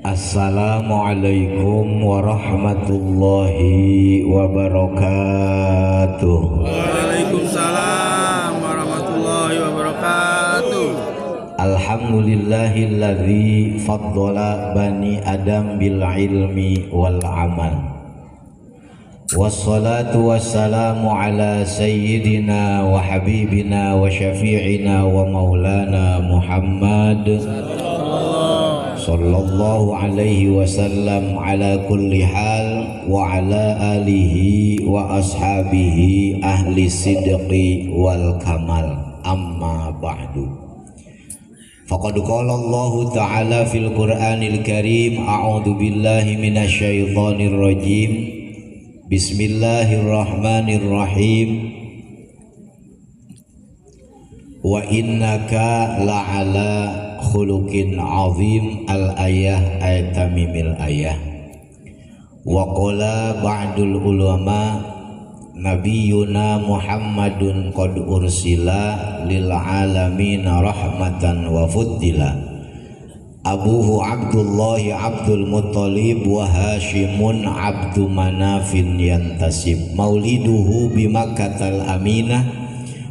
Assalamualaikum warahmatullahi wabarakatuh. Waalaikumsalam warahmatullahi wabarakatuh. Alhamdulillahilladzi faddala bani Adam bil ilmi wal amal. Wassalatu wassalamu ala sayyidina wa habibina wa syafi'ina wa maulana Muhammad sallallahu alaihi wasallam ala kulli hal wa ala alihi wa ashabihi ahli sidqi wal kamal, amma ba'du. Faqad qala Allah ta'ala fil Qur'anil Karim, a'udzu billahi minasy syaithanir rajim. Bismillahirrahmanirrahim. Wa innaka la'ala khuluqin azim, al-ayah ayat tamimil ayah. Wa qala ba'dul ulama nabiyuna Muhammadun qad ursila lil alamin rahmatan wa fuddila. Abuhu Abdullah Abdul Muttalib wa Hashimun Abdu Manafin yantasib. Mauliduhu bi Makkatal Aminah,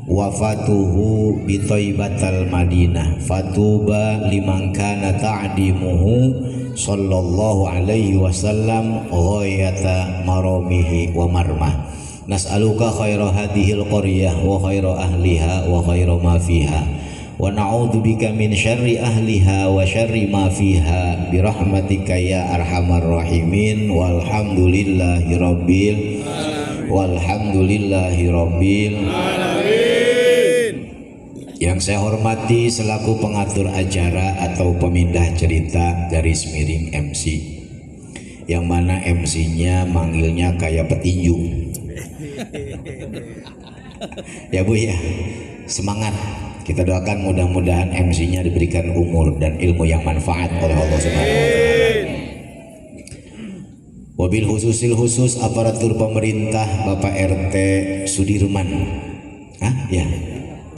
wafatuhu bi Thaibatal Madinah. Fatuba liman kana ta'dimuhu sallallahu alaihi wasallam ghayata maramihi wa marmah. Nas'aluka khaira hadhil qaryah wa khaira ahliha wa khaira ma fiha, wa na'udzubika min syarri ahliha wa syarri ma fiha bi rahmatika ya arhamar rahimin. Walhamdulillahi rabbil alamin. Yang saya hormati selaku pengatur acara atau pemindah cerita garis miring MC, yang mana MC-nya manggilnya kayak petinju. Ya Bu ya, semangat. Kita doakan mudah-mudahan MC-nya diberikan umur dan ilmu yang manfaat oleh Allah Subhanahu wa taala. Wabil khusus aparatur pemerintah Bapak RT Sudirman. Ya.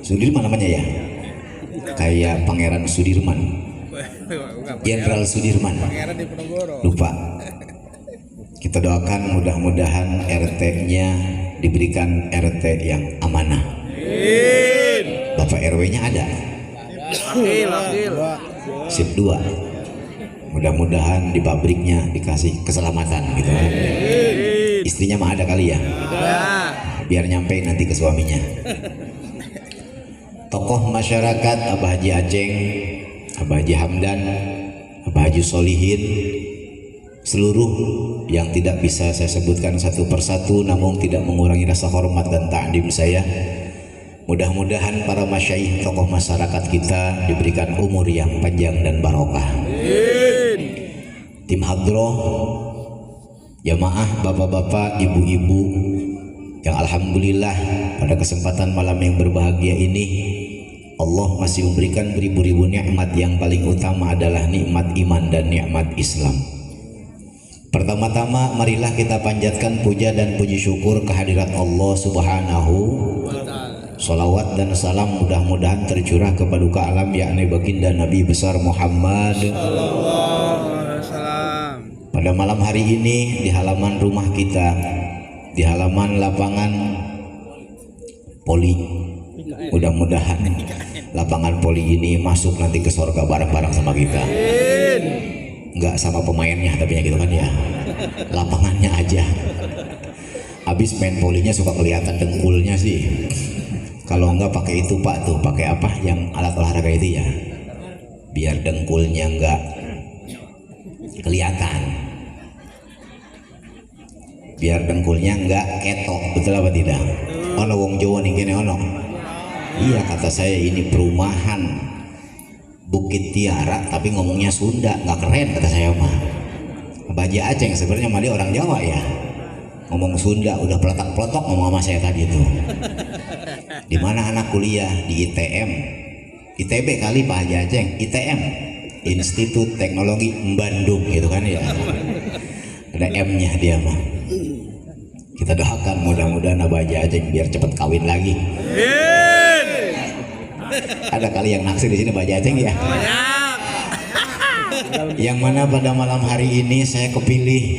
Sudirman namanya ya? Kayak Pangeran Sudirman. Jenderal Sudirman. Lupa. Kita doakan mudah-mudahan RT-nya diberikan RT yang amanah. Bapak RW-nya ada? Sip 2. Mudah-mudahan di pabriknya dikasih keselamatan gitu kan. Istrinya mah ada kali ya? Biar nyampe nanti ke suaminya. Tokoh masyarakat Abah Haji Aceng, Abah Haji Hamdan, Abah Haji Solihin, seluruh yang tidak bisa saya sebutkan satu persatu namun tidak mengurangi rasa hormat dan ta'zim saya. Mudah-mudahan para masyaikh tokoh masyarakat kita diberikan umur yang panjang dan barokah. Tim hadroh, jamaah, bapak-bapak, ibu-ibu yang alhamdulillah pada kesempatan malam yang berbahagia ini Allah masih memberikan beribu-ribu nikmat. Yang paling utama adalah nikmat iman dan nikmat Islam. Pertama-tama marilah kita panjatkan puja dan puji syukur kehadirat Allah Subhanahu wa ta'ala. Salawat dan salam mudah-mudahan tercurah kepada alam yakni baginda Nabi besar Muhammad sallallahu alaihi wasallam. Pada malam hari ini di halaman rumah kita di halaman lapangan poli. Mudah-mudahan lapangan poli ini masuk nanti ke surga bareng-bareng sama kita. Enggak sama pemainnya tapi gitu kan ya. Lapangannya aja. Habis main polinya suka kelihatan dengkulnya sih. Kalau enggak pakai itu Pak tuh, pakai apa yang alat olahraga itu ya. Biar dengkulnya enggak kelihatan. Biar dengkulnya enggak ketok, betul apa tidak? Ono wong Jawa nih gini ono. Iya kata saya ini perumahan Bukit Tiara tapi ngomongnya Sunda, nggak keren kata saya mah. Baja Aceng sebenarnya mah dia orang Jawa ya, ngomong Sunda udah peletak-peletok ngomong sama saya tadi itu. Di mana anak kuliah di ITM, ITB kali Pak Haji Aceng, ITM, Institut Teknologi Bandung gitu kan ya. Ada M-nya dia mah. Kita doakan mudah-mudahan Abah Haji Aceng biar cepet kawin lagi. Ada kali yang naksir di sini Abah Haji Aceng ya. Yang mana pada malam hari ini saya dipilih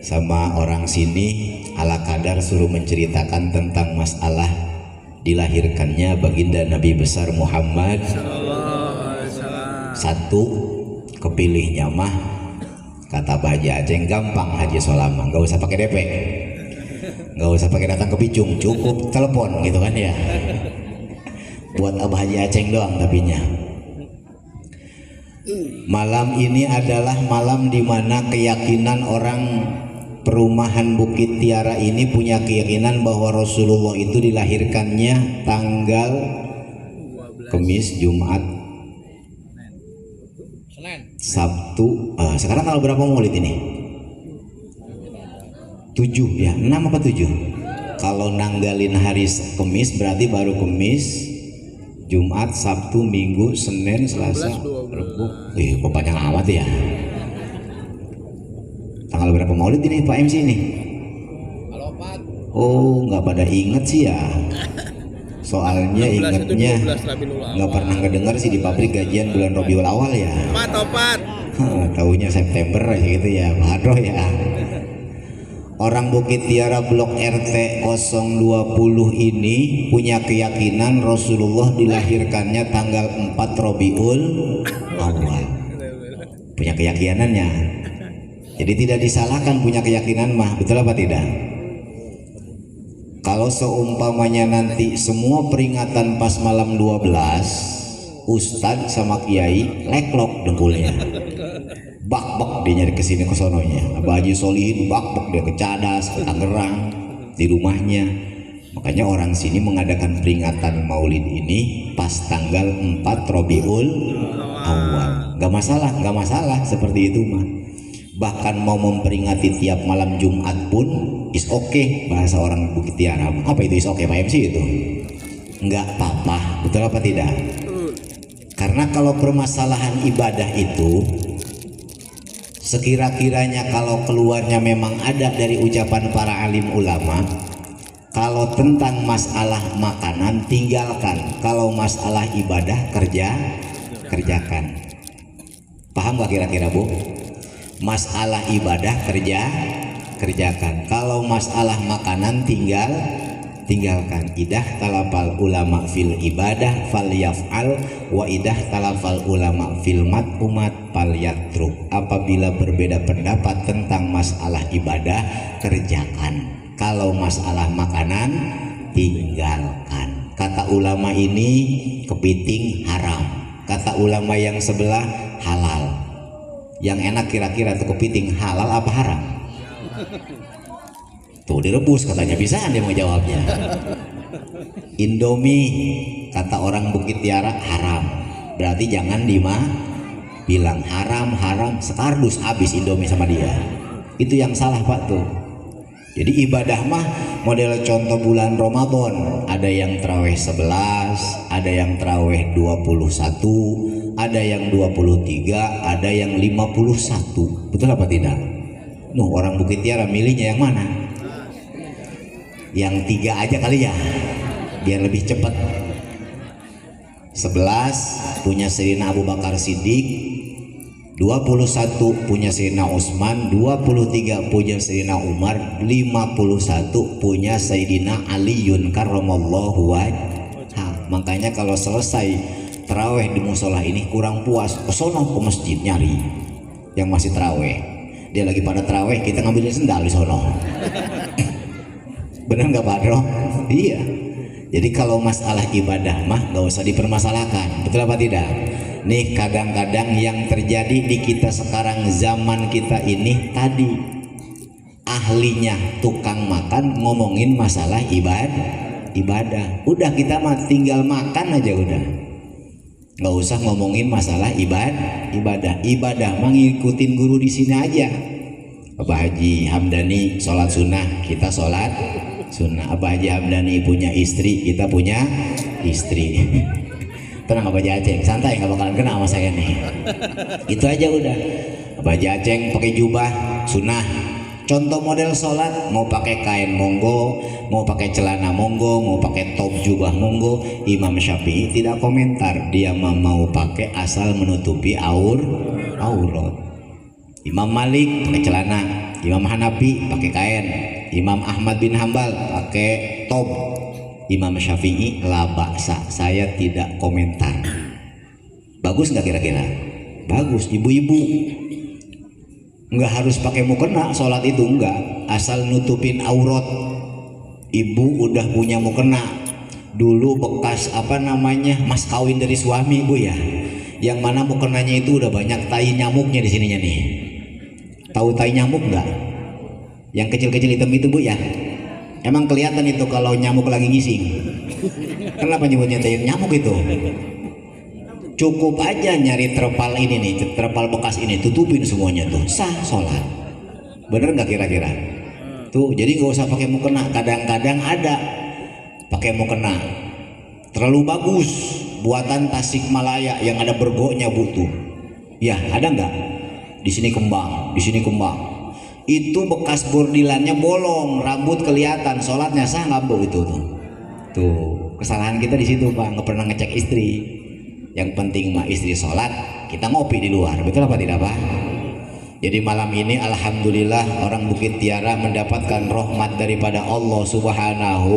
sama orang sini ala kadar suruh menceritakan tentang masalah dilahirkannya baginda Nabi besar Muhammad. Satu kepilihnya mah kata Abah Haji Aceng gampang Haji Solama, nggak usah pakai DP. Nggak usah pakai datang ke Picung, cukup telepon gitu kan ya. Buat Abah Haji Aceng doang tapinya. Malam ini adalah malam dimana keyakinan orang perumahan Bukit Tiara ini punya keyakinan bahwa Rasulullah itu dilahirkannya tanggal Kamis, Jumat, Sabtu. Sekarang tanggal berapa Maulid ini? 7 ya, 6 apa 7? Kalau nanggalin hari Kamis berarti baru Kamis, Jumat, Sabtu, Minggu, Senin, Selasa, Rabu. Kok panjang amat ya? Tanggal berapa Maulid ini Pak MC ini? Oh, nggak pada inget sih ya. Soalnya ingetnya nggak pernah ngedengar sih di pabrik gajian bulan Rabiul Awal ya. Taunya September aja gitu ya, Madroh ya. Orang Bukit Tiara Blok RT 020 ini punya keyakinan Rasulullah dilahirkannya tanggal 4 Rabiul Awal. Punya keyakinannya. Jadi tidak disalahkan punya keyakinan mah, betul apa tidak? Kalau seumpamanya nanti semua peringatan pas malam 12 Ustadz sama Kiai leklok dengkulnya, bak-bak dia nyari kesini ke sononya. Abah Haji Solihin bak-bak dia ke Cadas, ke Tangerang, di rumahnya. Makanya orang sini mengadakan peringatan Maulid ini pas tanggal 4 Rabiul Awal. Gak masalah seperti itu mah. Bahkan mau memperingati tiap malam Jumat pun is okay, bahasa orang Bukit Tiara. Apa itu is okay Pak MC itu? Nggak apa-apa, betul apa tidak? Karena kalau permasalahan ibadah itu sekira-kiranya kalau keluarnya memang ada dari ucapan para alim ulama, kalau tentang masalah makanan tinggalkan, kalau masalah ibadah kerjakan. Paham gak kira-kira Bu? Masalah ibadah kerjakan, kalau masalah makanan tinggalkan. Idah talafal ulama fil ibadah fal yaf'al wa idah talafal ulama fil umat fal yatruk. Apabila berbeda pendapat tentang masalah ibadah kerjakan, kalau masalah makanan tinggalkan. Kata ulama ini kepiting haram, kata ulama yang sebelah halal. Yang enak kira-kira tuh kepiting halal apa haram? Tuh direbus katanya, bisa dia mau jawabnya. Indomie kata orang Bukit Tiara haram, berarti jangan bilang haram sekardus habis Indomie sama dia. Itu yang salah Pak tuh. Jadi ibadah mah model contoh bulan Ramadan, ada yang tarawih 11, ada yang tarawih 21, ada yang 23, ada yang 51. Betul apa tidak? Orang Bukit Tiara milihnya yang mana? Yang 3 aja kali ya, biar lebih cepat. 11 punya Sayyidina Abu Bakar Siddiq, 21 punya Sayyidina Utsman, 23 punya Sayyidina Umar, 51 punya Sayyidina Aliun karramallahu wajhah. Makanya kalau selesai taraweh di musola ini kurang puas, kesono ke masjid nyari yang masih taraweh. Dia lagi pada taraweh, kita ngambilin sendal di sono. Bener nggak Pak Bro? Iya. Jadi kalau masalah ibadah mah nggak usah dipermasalahkan, betul apa tidak? Nih kadang-kadang yang terjadi di kita sekarang, zaman kita ini tadi ahlinya tukang makan ngomongin masalah ibadah. Udah kita mah tinggal makan aja udah, nggak usah ngomongin masalah ibadah mah ngikutin guru di sini aja. Abah Haji Hamdani sholat sunnah, kita sholat sunnah. Abah Haji Hamdani punya istri, kita punya istri. Tenang Abah Haji Aceng, santai, nggak bakalan kena sama saya nih. Itu aja udah. Abah Haji Aceng pakai jubah sunnah. Contoh model sholat, mau pakai kain monggo, mau pakai celana monggo, mau pakai top jubah monggo. Imam Syafi'i tidak komentar, dia mau pakai asal menutupi aurat. Imam Malik pakai celana, Imam Hanafi pakai kain, Imam Ahmad bin Hambal pakai top, Imam Syafi'i la ba'sa, saya tidak komentar. Bagus nggak kira-kira? Bagus. Ibu-ibu nggak harus pakai mukena sholat itu, enggak, asal nutupin aurat. Ibu udah punya mukena dulu bekas mas kawin dari suami Bu ya, yang mana mukenanya itu udah banyak tai nyamuknya di sininya nih. Tahu tai nyamuk nggak? Yang kecil-kecil hitam itu Bu ya. Emang kelihatan itu kalau nyamuk lagi ngising. Kenapa nyebutnya tai nyamuk itu? Cukup aja nyari terpal ini nih, terpal bekas ini, tutupin semuanya tuh, sah sholat. Bener nggak kira-kira? Tuh, jadi nggak usah pakai mukena. Kadang-kadang ada pakai mukena terlalu bagus, buatan Tasikmalaya yang ada bergoknya butuh. Ya ada nggak? Di sini kembang, di sini kembang. Itu bekas bordilannya bolong, rambut kelihatan, sholatnya sah nggak Bu itu tuh? Tuh kesalahan kita di situ Pak, nggak pernah ngecek istri. Yang penting mah istri sholat, kita ngopi di luar, betul apa tidak Pak? Jadi malam ini alhamdulillah orang Bukit Tiara mendapatkan rahmat daripada Allah Subhanahu,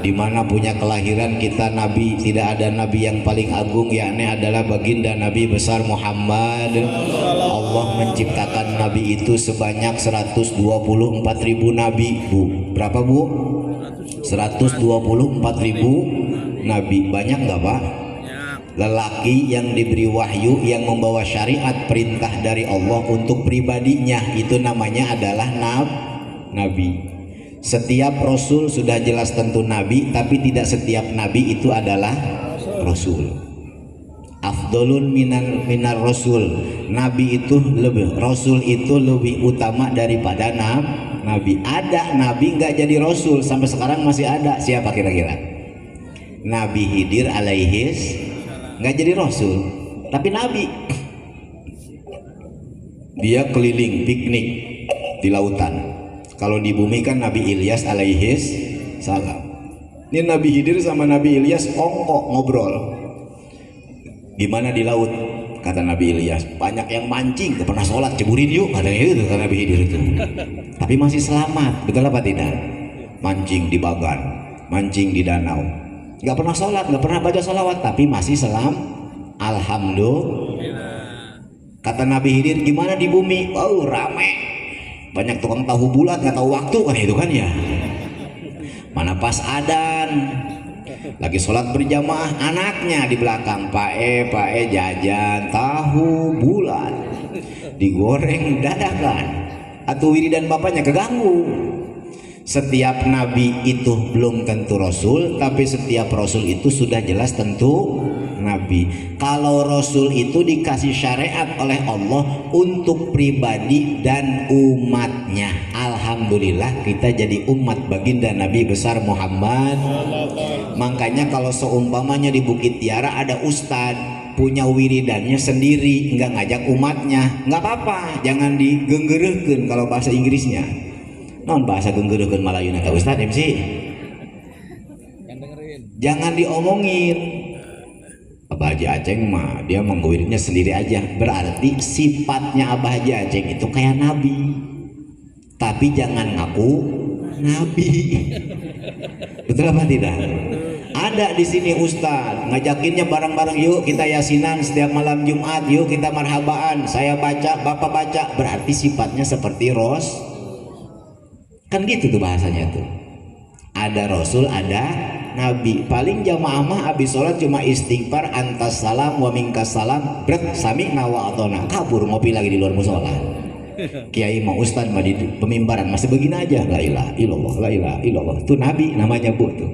dimana punya kelahiran kita Nabi, tidak ada Nabi yang paling agung, yakni adalah baginda Nabi besar Muhammad. Allah menciptakan Nabi itu sebanyak 124.000 Nabi Bu. Berapa Bu? 124.000 Nabi. Banyak nggak Pak? Lelaki yang diberi wahyu, yang membawa syariat perintah dari Allah untuk pribadinya, itu namanya adalah Nabi. Setiap Rasul sudah jelas tentu Nabi, tapi tidak setiap Nabi itu adalah Rasul. Afdolun minar Rasul, Nabi itu lebih, Rasul itu lebih utama daripada Nabi. Ada Nabi nggak jadi Rasul, sampai sekarang masih ada. Siapa kira-kira? Nabi Khidir alaihis nggak jadi Rasul, tapi Nabi. Dia keliling piknik di lautan. Kalau di bumi kan Nabi Ilyas alaihis salam. Ini Nabi Khidir sama Nabi Ilyas ongkok ngobrol. Gimana di laut? Kata Nabi Ilyas, banyak yang mancing, gak pernah sholat, ceburin yuk, katanya itu kata Nabi Khidir itu. Tapi masih selamat, betul apa tidak? Mancing di Bagan, mancing di danau, nggak pernah sholat, nggak pernah baca sholawat, tapi masih selam. Alhamdulillah. Kata Nabi Khidir, gimana di bumi? Oh rame, banyak tukang tahu bulat, nggak tahu waktu kan itu kan ya. Mana pas adan, lagi sholat berjamaah, anaknya di belakang, Pak jajan tahu bulat, digoreng dadakan, atau wiridan bapaknya keganggu. Setiap nabi itu belum tentu rasul, tapi setiap rasul itu sudah jelas tentu nabi. Kalau rasul itu dikasih syariat oleh Allah untuk pribadi dan umatnya. Alhamdulillah kita jadi umat baginda Nabi besar Muhammad. Makanya kalau seumpamanya di Bukit Tiara ada ustadz punya wiridannya sendiri, nggak ngajak umatnya, nggak apa-apa, jangan digenggereukeun kalau bahasa Inggrisnya. Non bahasa genggereukeun Malayuna ka Ustaz MC. Jangan diomongin. Abah Haji Aceng mah dia mengwiridnya sendiri aja. Berarti sifatnya Abah Haji Aceng itu kayak nabi, tapi jangan ngaku nabi. Betul apa tidak? Ada di sini ustaz ngajakinnya bareng-bareng, yuk kita yasinan setiap malam Jumat, yuk kita marhabaan, saya baca bapak baca. Berarti sifatnya seperti kan gitu tuh bahasanya tuh. Ada rasul, ada nabi. Paling jamaah mah habis sholat cuma istighfar, antas salam wa minkas salam, brek sami nawa atona, kabur ngopi lagi di luar musola. Kiai mau ustaz mah di pemimbaran masih begini aja, la ilaha illallah, la ilaha illallah. Itu nabi namanya bu tuh.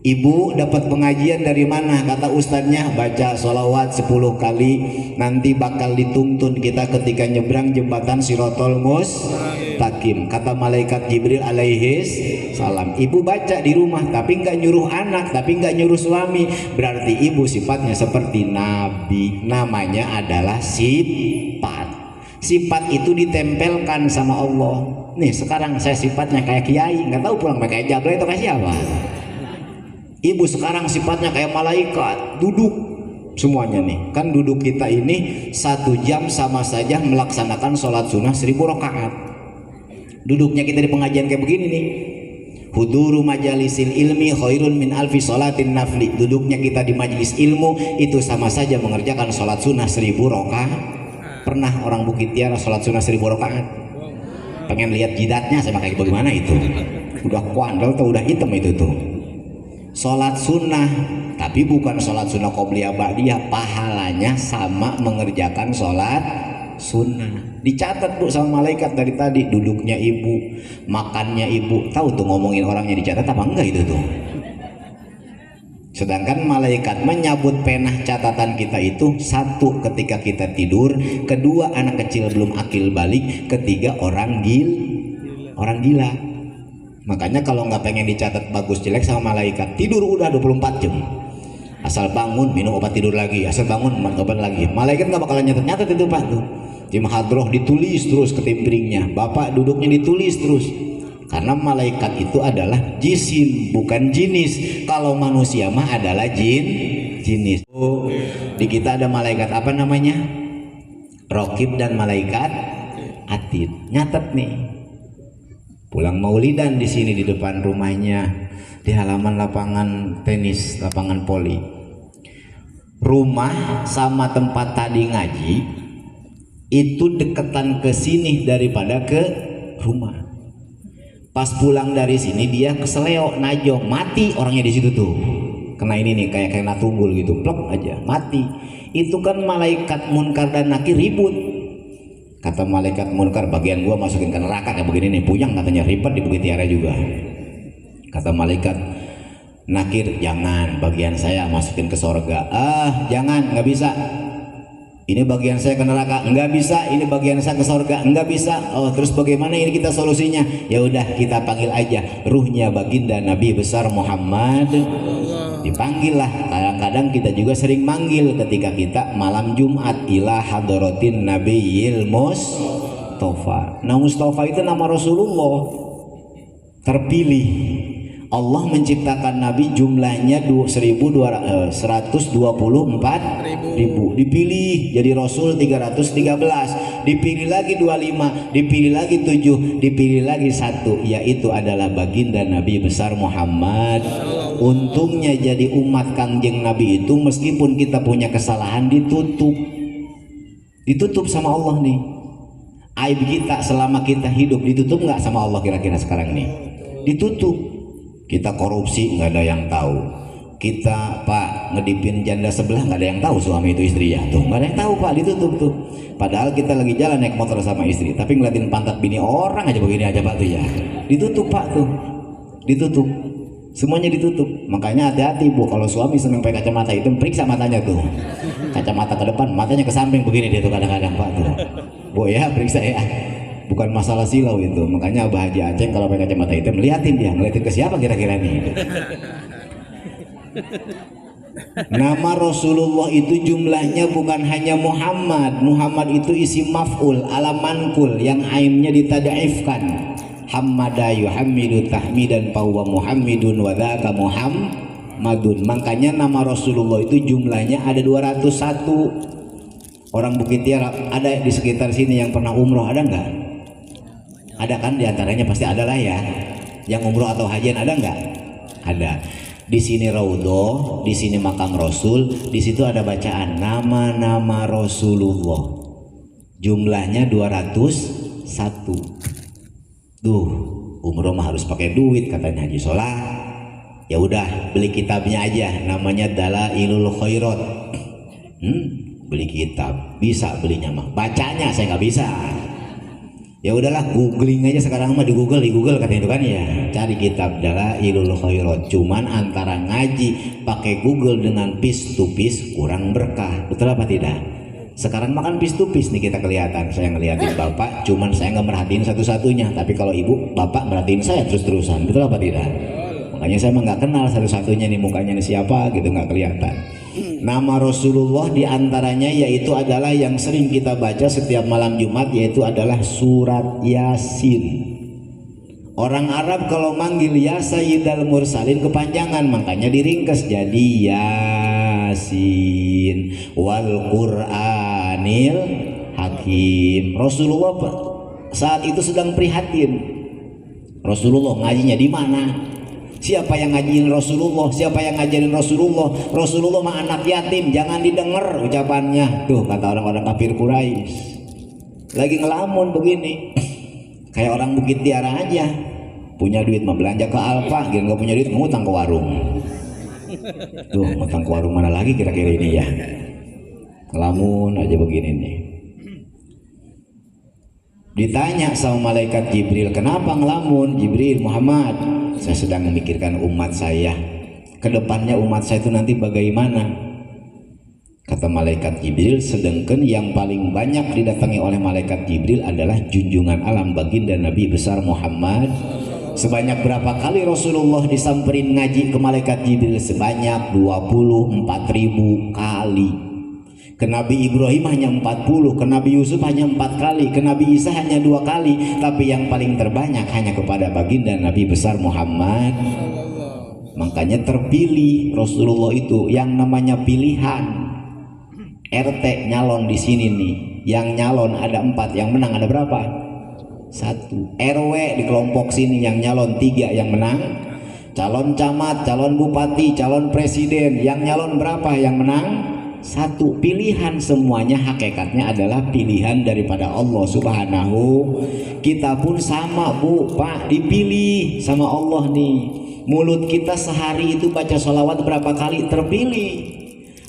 Ibu dapat pengajian dari mana? Kata ustadznya, baca sholawat 10 kali, nanti bakal dituntun kita ketika nyebrang jembatan Sirotol Mustaqim. Kata malaikat Jibril alaihis salam. Ibu baca di rumah tapi nggak nyuruh anak, tapi nggak nyuruh suami. Berarti ibu sifatnya seperti nabi. Namanya adalah sifat. Sifat itu ditempelkan sama Allah. Nih sekarang saya sifatnya kayak kiai, nggak tahu pulang pakai jablay itu kayak siapa. Ibu sekarang sifatnya kayak malaikat, duduk semuanya nih. Kan duduk kita ini 1 jam sama saja melaksanakan sholat sunnah 1000 rakaat. Duduknya kita di pengajian kayak begini nih. Huduru majalisil ilmi khairun min alfi sholatin nafli. Duduknya kita di majelis ilmu itu sama saja mengerjakan sholat sunnah 1000 rakaat. Pernah orang Bukit Tiara sholat sunnah 1000 rakaat? Pengen lihat jidatnya sama kayak bagaimana itu? Udah kuandel tuh, udah hitam itu tuh. Sholat sunnah, tapi bukan sholat sunnah qobliyah ba'diyah, pahalanya sama mengerjakan sholat sunnah. Dicatat bu sama malaikat dari tadi, duduknya ibu, makannya ibu. Tahu tuh ngomongin orangnya dicatat apa enggak itu tuh. Sedangkan malaikat menyabut penah catatan kita itu 1 ketika kita tidur, 2 anak kecil belum akil balik, 3 orang gila. Makanya kalau nggak pengen dicatat bagus jelek sama malaikat, tidur udah 24 jam. Asal bangun minum obat tidur lagi, asal bangun minum obat lagi. Malaikat nggak bakalan nyatet itu pak tuh. Di mahadroh ditulis terus ketimpringnya, bapak duduknya ditulis terus. Karena malaikat itu adalah jisim bukan jinis. Kalau manusia mah adalah jinis. Oh, di kita ada malaikat apa namanya? Raqib dan malaikat atid. Nyatet nih. Pulang maulidan di sini di depan rumahnya, di halaman lapangan tenis, lapangan poli. Rumah sama tempat tadi ngaji itu deketan ke sini daripada ke rumah. Pas pulang dari sini dia keseleo, najong, mati orangnya di situ tuh. Kena ini nih kayak kena tunggul gitu, plok aja, mati. Itu kan malaikat munkar dan nakir ribut. Kata malaikat munkar, bagian gua masukin ke neraka kayak begini nih, puyang katanya, ribet di Bukit Tiara juga. Kata malaikat nakir, jangan, bagian saya masukin ke sorga. Jangan, nggak bisa. Ini bagian saya ke neraka, nggak bisa. Ini bagian saya ke sorga, nggak bisa. Oh, terus bagaimana ini kita solusinya? Ya udah kita panggil aja ruhnya baginda Nabi besar Muhammad. Dipanggillah. Kadang-kadang kita juga sering manggil ketika kita malam Jumat, ila hadratin nabiyil Mustafa. Nah Mustafa itu nama Rasulullah terpilih. Allah menciptakan Nabi jumlahnya 124.000, dipilih jadi Rasul 313, dipilih lagi 25, dipilih lagi 7, dipilih lagi 1, yaitu adalah baginda Nabi besar Muhammad. Untungnya jadi umat Kangjeng Nabi itu meskipun kita punya kesalahan ditutup sama Allah nih. Aib kita selama kita hidup ditutup nggak sama Allah kira-kira sekarang nih? Ditutup. Kita korupsi nggak ada yang tahu. Kita pak ngedipin janda sebelah nggak ada yang tahu suami itu istri ya tuh, nggak ada yang tahu pak, ditutup tuh. Padahal kita lagi jalan naik motor sama istri, tapi ngeliatin pantat bini orang aja begini aja pak tuh ya, ditutup pak tuh, ditutup. Semuanya ditutup. Makanya hati-hati bu, kalau suami seneng pakai kacamata hitam, periksa matanya tuh, kacamata ke depan, matanya ke samping begini dia tuh kadang-kadang pak tuh. Bu ya periksa ya. Bukan masalah silau itu. Makanya Abah Haji Aceng kalau pakai kacamata hitam liatin dia, ngeliatin ke siapa kira-kira nih. Nama Rasulullah itu jumlahnya bukan hanya Muhammad. Muhammad itu isim maf'ul ala mankul yang aimnya ditadaifkan. Hammada yuhammidu tahmidan fahuwa muhammidun wa dzaka Muhammadun. Makanya nama Rasulullah itu jumlahnya ada 201. Orang Bukit Tiara ada di sekitar sini yang pernah umroh, ada nggak? Ada kan, diantaranya pasti ada lah ya. Yang umroh atau hajian ada nggak? Ada. Di sini Raudhoh, di sini makam Rasul, di situ ada bacaan nama-nama Rasulullah. Jumlahnya 201. Duh, umroh mah harus pakai duit katanya Haji Solah. Ya udah, beli kitabnya aja, namanya Dalailul Khairat. Beli kitab, bisa belinya mah. Bacanya saya nggak bisa. Ya udahlah, googling aja sekarang mah, di Google katanya itu kan ya. Cari kitab Dalailul Khairat. Cuman antara ngaji pakai Google dengan piece to piece kurang berkah. Betul apa tidak? Sekarang makan piece to piece nih kita kelihatan. Saya ngeliatin bapak, cuman saya nggak merhatiin satu-satunya. Tapi kalau ibu, bapak merhatiin saya terus-terusan. Betul apa tidak? Makanya saya mah nggak kenal satu-satunya nih mukanya nih siapa gitu, nggak kelihatan. Nama Rasulullah diantaranya yaitu adalah yang sering kita baca setiap malam Jumat, yaitu adalah surat Yasin. Orang Arab kalau manggil ya Sayyidal Mursalin kepanjangan, makanya diringkas jadi Yasin wal Qur'anil Hakim. Rasulullah saat itu sedang prihatin. Rasulullah ngajinya di mana? Siapa yang ngajiin Rasulullah? Siapa yang ngajarin Rasulullah? Rasulullah mah anak yatim, jangan didengar ucapannya. Tuh kata orang-orang kafir Quraisy. Lagi ngelamun begini. Kayak orang Bukit Tiara aja. Punya duit mah belanja ke Alfa, gitu nggak punya duit ngutang ke warung. Tuh, ngutang ke warung mana lagi kira-kira ini ya? Ngelamun aja begini nih. Ditanya sama malaikat Jibril, kenapa ngelamun? Jibril, Muhammad, saya sedang memikirkan umat saya. Kedepannya umat saya itu nanti bagaimana? Kata malaikat Jibril, sedangkan yang paling banyak didatangi oleh malaikat Jibril adalah junjungan alam baginda Nabi besar Muhammad. Sebanyak berapa kali Rasulullah disamperin ngaji ke malaikat Jibril? Sebanyak 24.000 kali. Ke Nabi Ibrahim hanya 40, ke Nabi Yusuf hanya 4 kali, ke Nabi Isa hanya 2 kali, tapi yang paling terbanyak hanya kepada baginda Nabi besar Muhammad. Makanya terpilih Rasulullah itu yang namanya pilihan. RT nyalon di sini nih, yang nyalon ada 4, yang menang ada berapa? 1. RW di kelompok sini yang nyalon 3, yang menang. Calon camat, calon bupati, calon presiden, yang nyalon berapa? Yang menang 1. Pilihan semuanya hakikatnya adalah pilihan daripada Allah Subhanahu. Kita pun sama Bu, Pak, dipilih sama Allah nih. Mulut kita sehari itu baca sholawat berapa kali? Terpilih.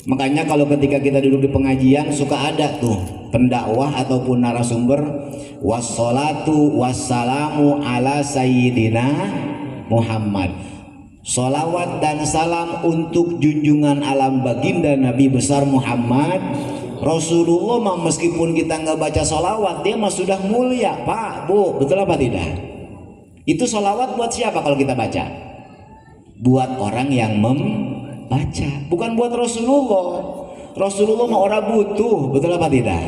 Makanya kalau ketika kita duduk di pengajian suka ada tuh pendakwah ataupun narasumber, wassalatu wassalamu ala sayyidina Muhammad. Sholawat dan salam untuk junjungan alam baginda Nabi besar Muhammad. Rasulullah mah meskipun kita nggak baca sholawat, dia mah sudah mulia, Pak, Bu, betul apa tidak? Itu sholawat buat siapa kalau kita baca? Buat orang yang membaca, bukan buat Rasulullah. Rasulullah mah orang butuh, betul apa tidak?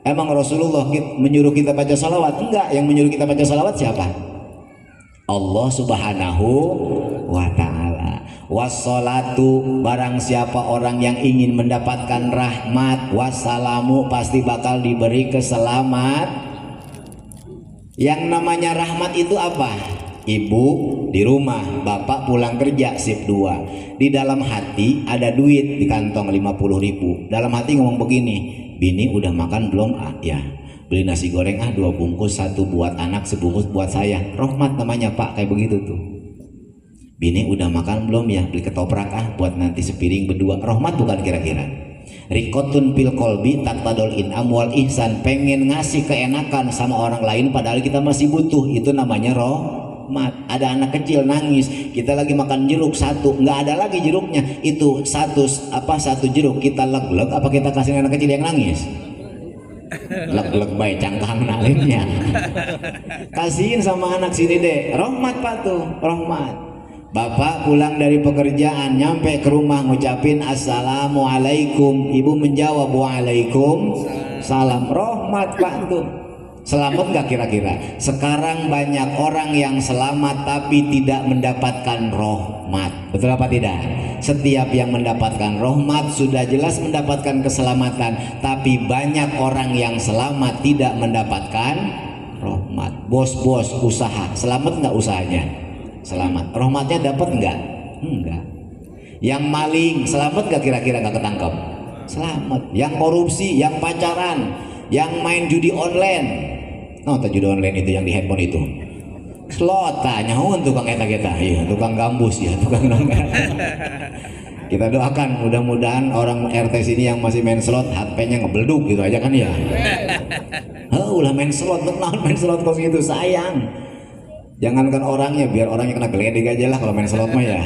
Emang Rasulullah menyuruh kita baca sholawat? Enggak, yang menyuruh kita baca sholawat siapa? Allah Subhanahu wa ta'ala. Wassalatu, barang siapa orang yang ingin mendapatkan rahmat, wassalamu, pasti bakal diberi keselamat. Yang namanya rahmat itu apa? Ibu di rumah, bapak pulang kerja shift 2, di dalam hati ada duit di kantong 50.000. Dalam hati ngomong begini, bini udah makan belum? Ya, beli nasi goreng 2 bungkus, 1 buat anak, sebungkus buat saya. Rahmat namanya Pak, kayak begitu tuh. Bini udah makan belum ya? Beli ketoprak buat nanti sepiring berdua. Rahmat bukan kira-kira? Rikotun pil kolbi taktadol in'am wal ihsan, pengen ngasih keenakan sama orang lain padahal kita masih butuh, itu namanya rahmat. Ada anak kecil nangis, kita lagi makan jeruk 1, nggak ada lagi jeruknya, itu satu jeruk kita leg-leg apa kita kasih anak kecil yang nangis? Leg-leg baik cangkang nalimnya. Kasihin sama anak sini deh. Rahmat Pak tuh, rahmat. Bapak pulang dari pekerjaan, nyampe ke rumah ngucapin assalamualaikum, ibu menjawab waalaikum salam. Rahmat Pak tuh. Selamat nggak kira-kira? Sekarang banyak orang yang selamat tapi tidak mendapatkan rahmat. Betul apa tidak? Setiap yang mendapatkan rahmat sudah jelas mendapatkan keselamatan, tapi banyak orang yang selamat tidak mendapatkan rahmat. Bos-bos usaha, selamat nggak usahanya? Selamat. Rahmatnya dapat nggak? Enggak. Yang maling, selamat nggak kira-kira? Nggak ketangkep? Selamat. Yang korupsi, yang pacaran, yang main judi online. Oh, judi online itu yang di handphone itu. Slot tanya tukang eta-eta. Iya, tukang gambus ya, tukang nongkrong. Kita doakan mudah-mudahan orang RT sini yang masih main slot HP-nya ngebelduk gitu aja kan ya. Ulah main slot, benar main slot kos gitu sayang. Jangankan orangnya, biar orangnya kena geledek aja lah kalau main slot mah ya.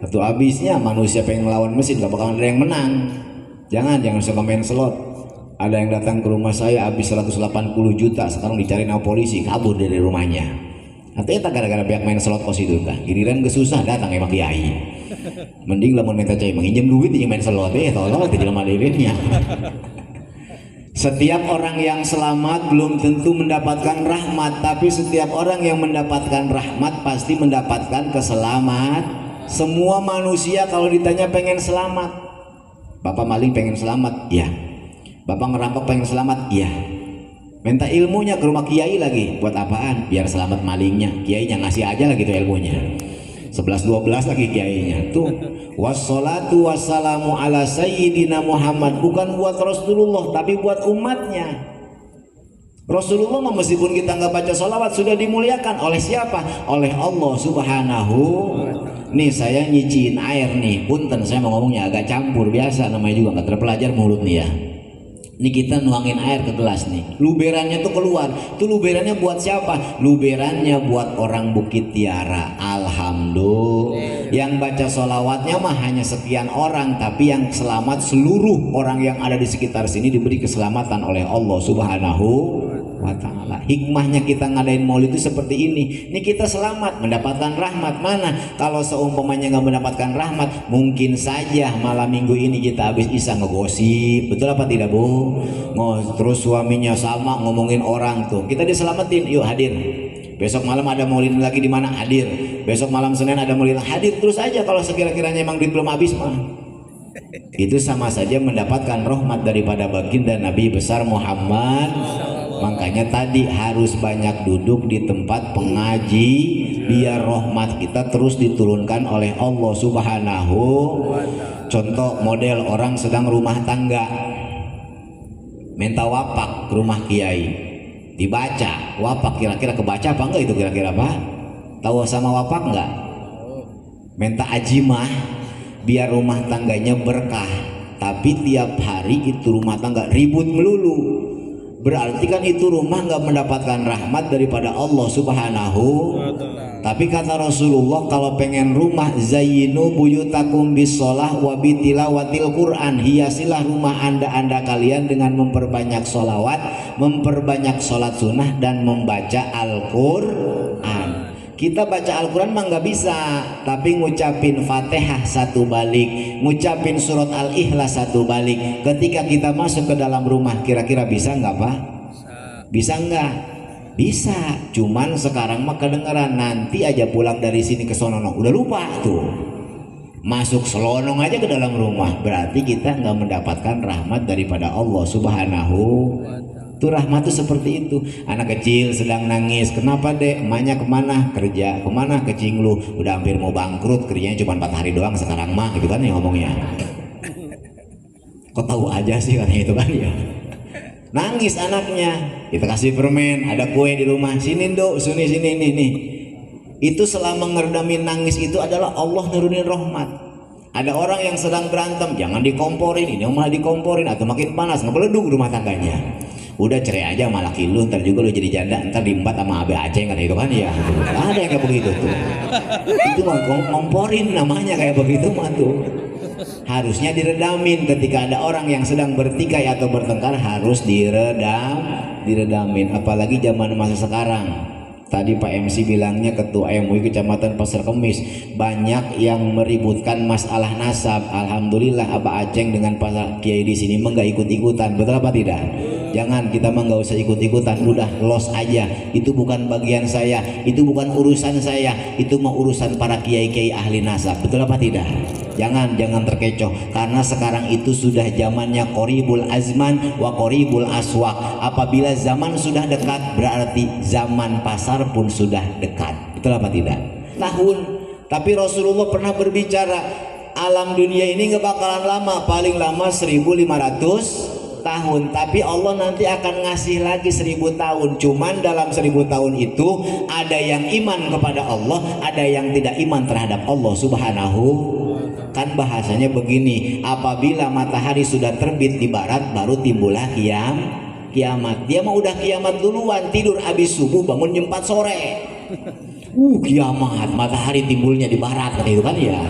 Atau habisnya manusia pengen ngelawan mesin gak bakal ada yang menang. Jangan suka main slot. Ada yang datang ke rumah saya habis 180 juta, sekarang dicari sama polisi, kabur dari rumahnya. Artinya tak gara-gara pihak main slot kos itu kah? Giliran kesusah datang emang kiai. Mending lamun minta cai menginjam duit yang main slot tolong itu jelema dirinya. Setiap orang yang selamat belum tentu mendapatkan rahmat, tapi setiap orang yang mendapatkan rahmat pasti mendapatkan keselamat. Semua manusia kalau ditanya pengen selamat. Bapak maling pengen selamat, ya. Bapak ngerampok pengen selamat, iya. Minta ilmunya ke rumah kiai lagi, buat apaan? Biar selamat malingnya. Kiainya ngasih aja lagi tuh ilmunya. 11-12 lagi kiainya. Tuh, wassalatu wassalamu ala sayyidina Muhammad, bukan buat Rasulullah tapi buat umatnya. Rasulullah meskipun kita nggak baca sholawat sudah dimuliakan oleh siapa? Oleh Allah Subhanahu. Nih saya nyiciin air nih, punten saya mau ngomongnya agak campur, biasa namanya juga nggak terpelajar mulut nih ya. Ini kita nuangin air ke gelas nih, luberannya tuh keluar. Tuh luberannya buat siapa? Luberannya buat orang Bukit Tiara. Alhamdulillah. Yang baca sholawatnya mah hanya sekian orang, tapi yang selamat seluruh orang yang ada di sekitar sini diberi keselamatan oleh Allah Subhanahu wa ta'ala. Hikmahnya kita ngadain maulid itu seperti ini. Ini kita selamat mendapatkan rahmat. Mana kalau seumpamanya nggak mendapatkan rahmat, mungkin saja malam minggu ini kita habis isya ngegosip. Betul apa tidak, Bu? Terus suaminya sama ngomongin orang tuh. Kita diselamatin, yuk hadir. Besok malam ada maulid lagi di mana? Hadir. Besok malam Senin ada maulid, hadir terus aja. Kalau sekira-kiranya emang duit belum habis mah, itu sama saja mendapatkan rahmat daripada baginda Nabi besar Muhammad. Makanya tadi harus banyak duduk di tempat pengaji biar rahmat kita terus diturunkan oleh Allah Subhanahu. Contoh model orang sedang rumah tangga, minta wapak ke rumah kiai, dibaca wapak, kira-kira kebaca apa enggak itu kira-kira Pak? Tahu sama wapak enggak? Minta ajimah biar rumah tangganya berkah, tapi tiap hari itu rumah tangga ribut melulu, berarti kan itu rumah nggak mendapatkan rahmat daripada Allah Subhanahu. Tapi kata Rasulullah, kalau pengen rumah, zayyinu buyutakum bisolah wa bitilawatil Quran, hiasilah rumah anda kalian dengan memperbanyak solawat, memperbanyak sholat sunnah, dan membaca Al-Quran. Kita baca Al-Quran mah nggak bisa, tapi ngucapin Fatihah satu balik, ngucapin surat Al-Ikhlas satu balik. Ketika kita masuk ke dalam rumah, kira-kira bisa nggak Pak? Bisa nggak? Bisa. Cuman sekarang mah kedengeran, nanti aja pulang dari sini ke sono udah lupa tuh. Masuk selonong aja ke dalam rumah, berarti kita nggak mendapatkan rahmat daripada Allah Subhanahu. Itu rahmat itu seperti itu. Anak kecil sedang nangis, kenapa dek? Emaknya kemana? Kerja. Kemana? Ke Cinglu. Udah hampir mau bangkrut, kerjanya cuma 4 hari doang sekarang mah, gitu kan ya ngomongnya. Kok tahu aja sih katanya itu kan ya. Nangis anaknya, kita kasih permen, ada kue di rumah, sini dok, sini nih. Itu selama ngeredamin nangis itu adalah Allah nurunin rahmat. Ada orang yang sedang berantem, jangan dikomporin, ini malah dikomporin atau makin panas, ngebeleduk rumah tangganya. Udah cerai aja sama laki lu, ntar juga lu jadi janda, ntar diembat sama Abe Aceh kan itu kan ya. Ada yang kayak begitu tuh. Itu mah ngomporin namanya kayak begitu mah tuh. Harusnya diredamin. Ketika ada orang yang sedang bertikai atau bertengkar harus diredamin. Apalagi zaman masa sekarang. Tadi Pak MC bilangnya ketua MUI Kecamatan Pasar Kemis banyak yang meributkan masalah nasab. Alhamdulillah Abah Aceh dengan Pak Kiai di sini mah nggak ikut-ikutan. Betul apa tidak? Jangan, kita mah nggak usah ikut-ikutan, udah los aja. Itu bukan bagian saya, itu bukan urusan saya, itu mah urusan para kiai-kiai ahli nasab. Betul apa tidak? Jangan terkecoh, karena sekarang itu sudah zamannya qoribul azman wa qoribul aswaq. Apabila zaman sudah dekat, berarti zaman pasar pun sudah dekat. Betul apa tidak? Tapi Rasulullah pernah berbicara, alam dunia ini nggak bakalan lama, paling lama 1500 tahun, tapi Allah nanti akan ngasih lagi 1000 tahun. Cuman dalam 1000 tahun itu ada yang iman kepada Allah, ada yang tidak iman terhadap Allah subhanahu. Kan bahasanya begini, apabila matahari sudah terbit di barat baru timbullah kiamat. Dia mah udah kiamat duluan, tidur habis subuh bangun jam 4 sore. Kiamat, matahari timbulnya di barat, kata itu kan ya.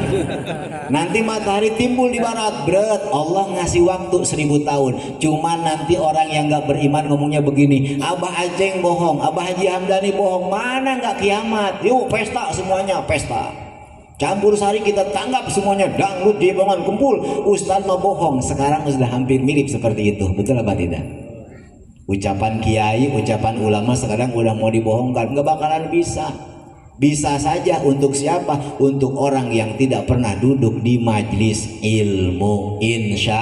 Nanti matahari timbul di barat, berat. Allah ngasih waktu 1000 tahun. Cuman nanti orang yang nggak beriman ngomongnya begini, Abah Aceng bohong, Abah Haji Hamdani bohong, mana nggak kiamat? Yuk pesta semuanya, pesta. Campur sari kita tanggap semuanya, dangdut di bangun kumpul. Ustaz mah bohong. Sekarang sudah hampir mirip seperti itu, betul apa tidak? Ucapan kiai, ucapan ulama sekarang udah mau dibohongkan, nggak bakalan bisa. Bisa saja untuk siapa? Untuk orang yang tidak pernah duduk di majlis ilmu, insya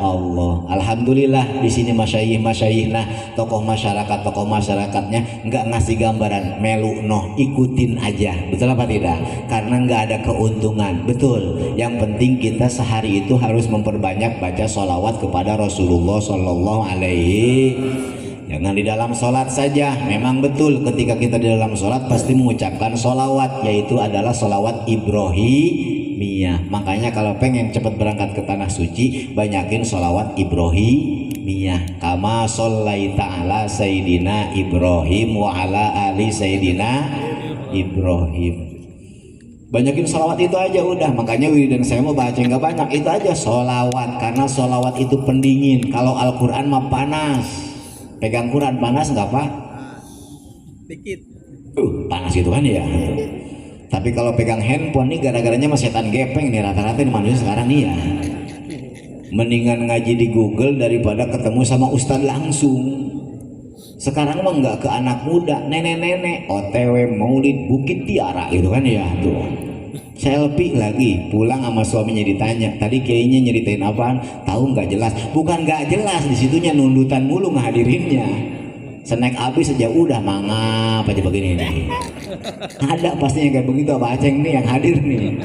Allah. Alhamdulillah di sini masyayikh-masyayikhna, tokoh masyarakatnya nggak ngasih gambaran melu ikutin aja. Betul apa tidak? Karena nggak ada keuntungan. Betul. Yang penting kita sehari itu harus memperbanyak baca sholawat kepada Rasulullah Shallallahu Alaihi. Jangan di dalam sholat saja. Memang betul ketika kita di dalam sholat pasti mengucapkan sholawat, yaitu adalah sholawat Ibrahimiyah. Makanya kalau pengen cepat berangkat ke tanah suci, banyakin sholawat Ibrahimiyah. Kama shollaita ala Sayyidina Ibrahim wa ala ali Sayyidina Ibrahim. Banyakin sholawat itu aja udah. Makanya wiridan saya mau baca nggak banyak, itu aja sholawat. Karena sholawat itu pendingin. Kalau Al-Quran mah panas. Pegang Quran panas nggak Pak? Dikit. Panas gitu kan ya. Tapi kalau pegang handphone nih gara-garanya mas setan gepeng nih rata-rata di manusia sekarang nih ya. Mendingan ngaji di Google daripada ketemu sama ustadz langsung. Sekarang mah nggak ke anak muda, nenek-nenek, OTW Maulid Bukit Tiara gitu kan ya tuh. Selfie lagi, pulang sama suaminya ditanya, tadi kayaknya nyeritain apaan? Tahu nggak jelas? Bukan nggak jelas, disitunya nundutan mulu ngehadirinnya. Snack habis saja udah mangap aja begini nih. Ada pastinya kayak begitu Pak Aceng nih yang hadir nih.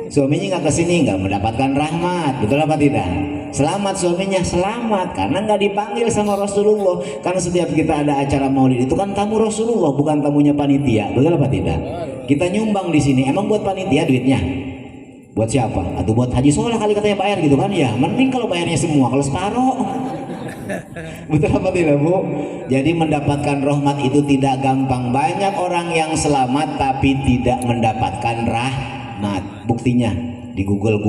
Suaminya nggak kesini nggak mendapatkan rahmat, betul apa tidak? Selamat suaminya, selamat karena nggak dipanggil sama Rasulullah. Karena setiap kita ada acara maulid itu kan tamu Rasulullah, bukan tamunya panitia, betul apa tidak? Kita nyumbang di sini, emang buat panitia duitnya? Buat siapa? Atau buat Haji Soleh kali katanya bayar gitu kan ya? Mending kalau bayarnya semua, kalau separuh. Betul apa tidak Bu? Jadi mendapatkan rahmat itu tidak gampang. Banyak orang yang selamat tapi tidak mendapatkan rahmat. Buktinya di Google.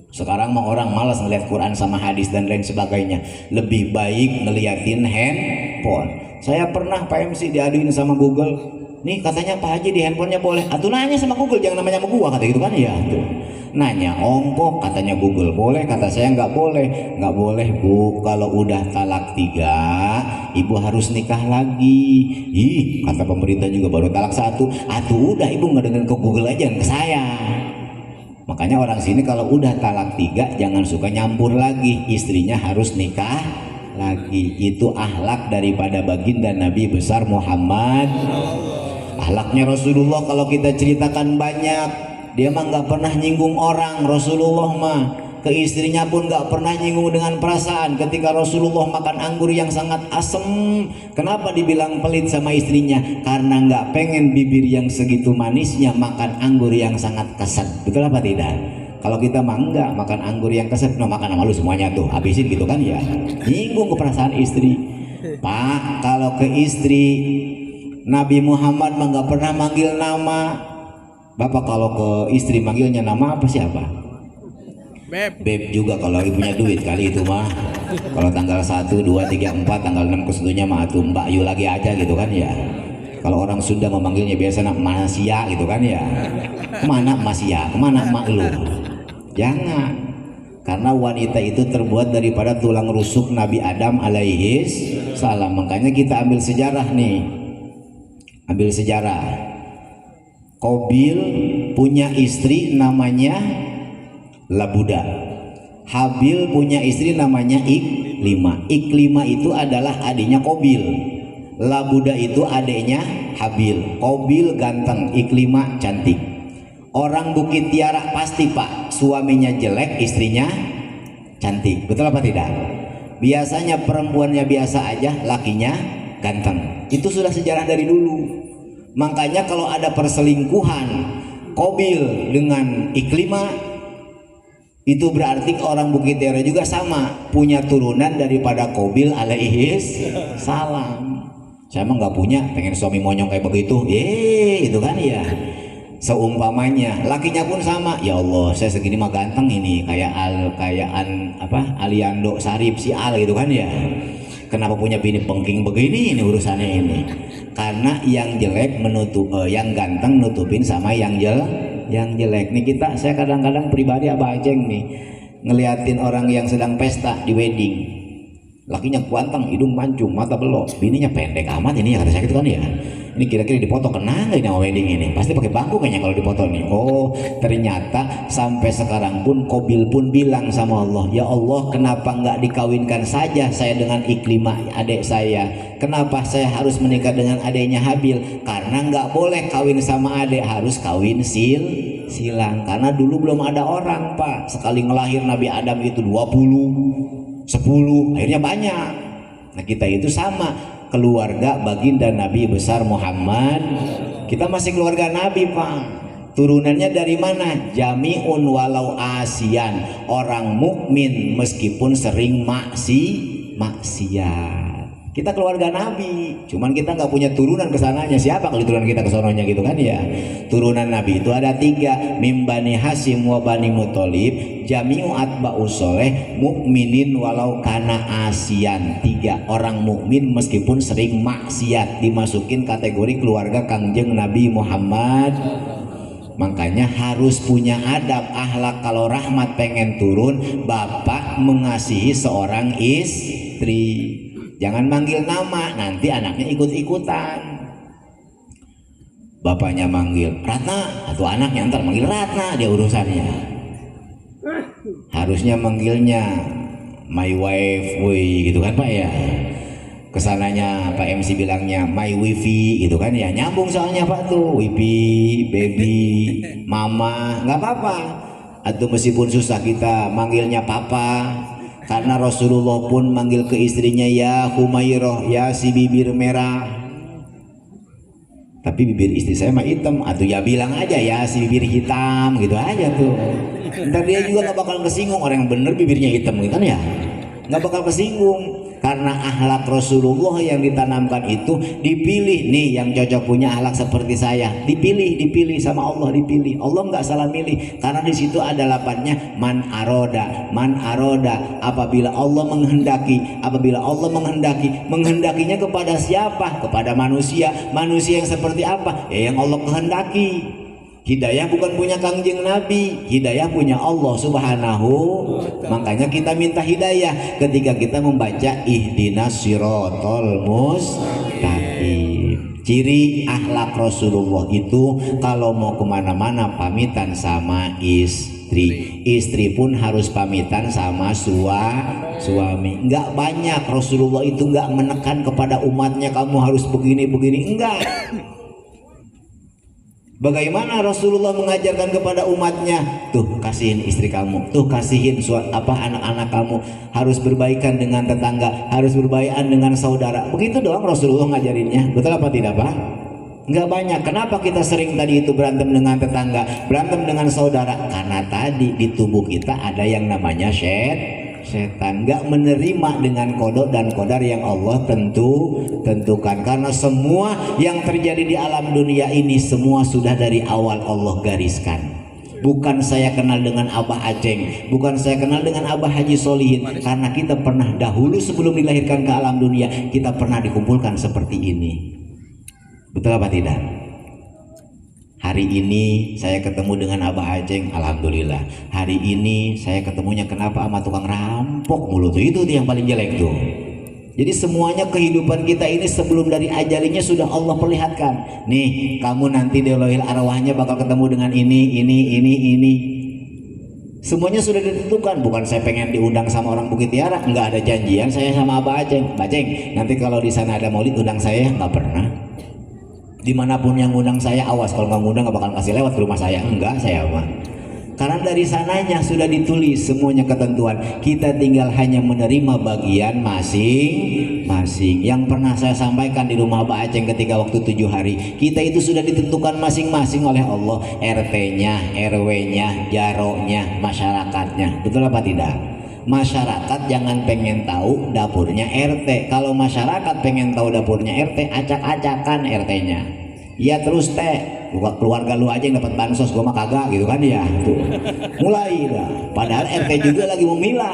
Sekarang mah orang malas ngeliat Quran sama hadis dan lain sebagainya. Lebih baik ngeliatin handphone. Saya pernah Pak MC diaduin sama Google. Nih katanya Pak Haji di handphonenya boleh. Atuh nanya sama Google, jangan namanya sama gua kata gitu kan ya. Tuh. Nanya ongkok katanya Google boleh, kata saya nggak boleh. Nggak boleh Bu, kalau udah talak 3 ibu harus nikah lagi. Ih kata pemerintah juga baru talak 1. Atuh udah ibu nggak dengerin ke Google aja ke saya. Makanya orang sini kalau udah talak 3 jangan suka nyampur lagi, istrinya harus nikah lagi. Itu akhlak daripada baginda Nabi besar Muhammad. Akhlaknya Rasulullah kalau kita ceritakan banyak. Dia mah nggak pernah nyinggung orang. Rasulullah mah ke istrinya pun nggak pernah nyinggung dengan perasaan. Ketika Rasulullah makan anggur yang sangat asem, kenapa dibilang pelit sama istrinya? Karena nggak pengen bibir yang segitu manisnya makan anggur yang sangat keset. Betul apa tidak? Kalau kita mah enggak makan anggur yang keset, no makan sama lu semuanya tuh habisin gitu kan ya. Nyinggung ke perasaan istri. Pak, kalau ke istri Nabi Muhammad mah nggak pernah manggil nama. Bapak kalau ke istri manggilnya nama apa siapa? Beb juga kalau punya duit kali itu mah. Kalau tanggal 1, 2, 3, 4, tanggal 6 kesetunya mah atuh Mbak Yu lagi aja gitu kan ya. Kalau orang Sunda memanggilnya biasa nak masia gitu kan ya. Kemana masia? Kemana mak lu? Jangan. karena wanita itu terbuat daripada tulang rusuk Nabi Adam alaihi salam. Makanya kita ambil sejarah nih, ambil sejarah. Qabil punya istri namanya Labuda, Habil punya istri namanya Iklimah. Iklimah itu adalah adiknya Qabil, Labuda itu adiknya Habil. Qabil ganteng, Iklimah cantik. Orang Bukit Tiara pasti pak, suaminya jelek, istrinya cantik. Betul apa tidak? Biasanya perempuannya biasa aja, lakinya ganteng. Itu sudah sejarah dari dulu. Makanya kalau ada perselingkuhan Qabil dengan Iklimah, itu berarti orang Bukit Tiara juga sama, punya turunan daripada Qabil alaihi salam. Saya emang nggak punya, pengen suami monyong kayak begitu, itu kan ya. Seumpamanya lakinya pun sama, ya Allah saya segini mah ganteng ini, kayak Aliando Sarip si Al gitu kan ya. Kenapa punya bini pengking begini, ini urusannya ini. Karena yang jelek yang ganteng nutupin sama yang jelek nih. Saya kadang-kadang pribadi Abah Aceng nih ngeliatin orang yang sedang pesta di wedding, lakinya kuanteng, hidung mancung, mata belok, bininya pendek amat ini ya, kata saya gitu kan ya. Ini kira-kira dipoto kena nggak ini sama wedding ini? Pasti pakai bangku kayaknya kalau dipoto nih. Oh ternyata sampai sekarang pun Qabil pun bilang sama Allah, ya Allah kenapa nggak dikawinkan saja saya dengan Iklimah adik saya? Kenapa saya harus menikah dengan adiknya Habil? Karena nggak boleh kawin sama adik, harus kawin silang. Karena dulu belum ada orang pak, sekali ngelahir Nabi Adam itu 20, 10, akhirnya banyak. Nah kita itu sama, keluarga baginda Nabi besar Muhammad. Kita masih keluarga Nabi pak. Turunannya dari mana? Jami'un walau asian, orang mukmin meskipun sering maksiat. Kita keluarga Nabi, cuman kita nggak punya turunan ke sananya. Siapa kalau turunan kita ke sononya gitu kan ya? Turunan Nabi itu ada 3, Mim Bani Hasyim wa Bani Muthalib, Jami'u atba'us soleh, mukminin walau kana asian. 3, orang mukmin meskipun sering maksiat, dimasukin kategori keluarga Kangjeng Nabi Muhammad. Makanya harus punya adab akhlak. Kalau rahmat pengen turun, bapak mengasihi seorang istri. Jangan manggil nama, nanti anaknya ikut-ikutan. Bapaknya manggil Ratna, atau anaknya ntar manggil Ratna, dia urusannya. Harusnya manggilnya my wife, woi gitu kan pak ya. Kesananya Pak MC bilangnya my wifi gitu kan ya, nyambung soalnya pak tuh, wifi, baby, mama, nggak apa-apa. Atau meskipun susah kita manggilnya papa. Karena Rasulullah pun manggil ke istrinya ya Humairah, ya si bibir merah. Tapi bibir istri saya mah hitam, atau ya bilang aja ya si bibir hitam gitu aja tuh. Ntar dia juga nggak bakal kesinggung, orang yang bener bibirnya hitam gitu kan ya, nggak bakal kesinggung. Karena akhlak Rasulullah yang ditanamkan itu dipilih nih, yang cocok punya akhlak seperti saya, dipilih sama Allah, dipilih. Allah nggak salah milih, karena di situ ada lapatnya man aroda. Apabila Allah menghendaki, menghendakinya kepada siapa? Kepada manusia yang seperti apa? Ya yang Allah kehendaki. Hidayah bukan punya Kangjeng Nabi, hidayah punya Allah Subhanahu. Makanya kita minta hidayah ketika kita membaca ihdinas siratal mustaqim. Ciri akhlak Rasulullah itu kalau mau kemana-mana pamitan sama istri. Istri pun harus pamitan sama suami. Enggak banyak, Rasulullah itu enggak menekan kepada umatnya kamu harus begini, enggak. Bagaimana Rasulullah mengajarkan kepada umatnya? Tuh kasihin istri kamu, tuh kasihin anak-anak kamu, harus berbaikan dengan tetangga, harus berbaikan dengan saudara. Begitu doang Rasulullah ngajarinnya. Betul apa tidak pak? Enggak banyak. Kenapa kita sering tadi itu berantem dengan tetangga, berantem dengan saudara? Karena tadi di tubuh kita ada yang namanya setan, nggak menerima dengan kodok dan kodar yang Allah tentukan. Karena semua yang terjadi di alam dunia ini semua sudah dari awal Allah gariskan. Bukan saya kenal dengan Abah Aceng, bukan saya kenal dengan Abah Haji Solihin, karena kita pernah dahulu sebelum dilahirkan ke alam dunia, kita pernah dikumpulkan seperti ini. Betul apa tidak? hari ini saya ketemu dengan Abah Aceng, alhamdulillah. Hari ini saya ketemunya kenapa sama tukang rampok mulu tuh, itu yang paling jelek tuh. Jadi semuanya kehidupan kita ini sebelum dari ajalinya sudah Allah perlihatkan. Nih, kamu nanti di Lauhil Arwahnya bakal ketemu dengan ini. Semuanya sudah ditentukan. Bukan saya pengen diundang sama orang Bukit Tiara, nggak ada janjian saya sama Abah Aceng. Mbak Aceng, nanti kalau di sana ada maulid undang saya, nggak pernah. Dimanapun yang undang saya, awas kalau nggak ngundang nggak bakal kasih lewat ke rumah saya. Enggak, saya mah. Karena dari sananya sudah ditulis semuanya ketentuan. Kita tinggal hanya menerima bagian masing-masing. Yang pernah saya sampaikan di rumah Mbak Aceng ketika waktu 7 hari, kita itu sudah ditentukan masing-masing oleh Allah. RT-nya, RW-nya, jaroknya, masyarakatnya. Betul apa tidak? Masyarakat jangan pengen tahu dapurnya RT. Kalau masyarakat pengen tahu dapurnya RT, acak-acakan RT-nya. Ya terus teh, keluarga lu aja yang dapat bansos, gua mah kagak gitu kan ya. Tuh. Mulai dah. Padahal RT juga lagi memilah.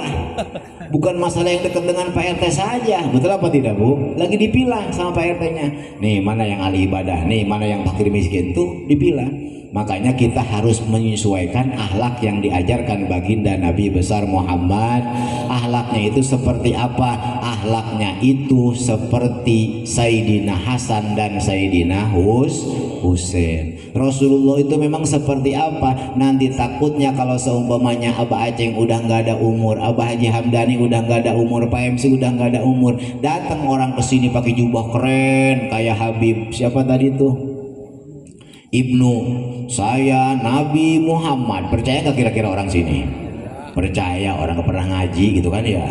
Bukan masalah yang dekat dengan Pak RT saja. Betul apa tidak, Bu? Lagi dipilah sama Pak RT-nya. Nih, mana yang ahli ibadah, nih mana yang fakir miskin tuh dipilah. Makanya kita harus menyesuaikan akhlak yang diajarkan baginda Nabi besar Muhammad. Akhlaknya itu seperti apa? Akhlaknya itu seperti Sayyidina Hasan dan Sayyidina Husain. Rasulullah itu memang seperti apa? Nanti takutnya kalau seumpamanya Abah Aceng udah nggak ada umur, Abah Haji Hamdani udah nggak ada umur, Pak MC udah nggak ada umur, datang orang ke sini pakai jubah keren kayak Habib siapa tadi tuh? Ibnu, saya Nabi Muhammad. Percaya gak kira-kira orang sini? Percaya, orang pernah ngaji gitu kan ya.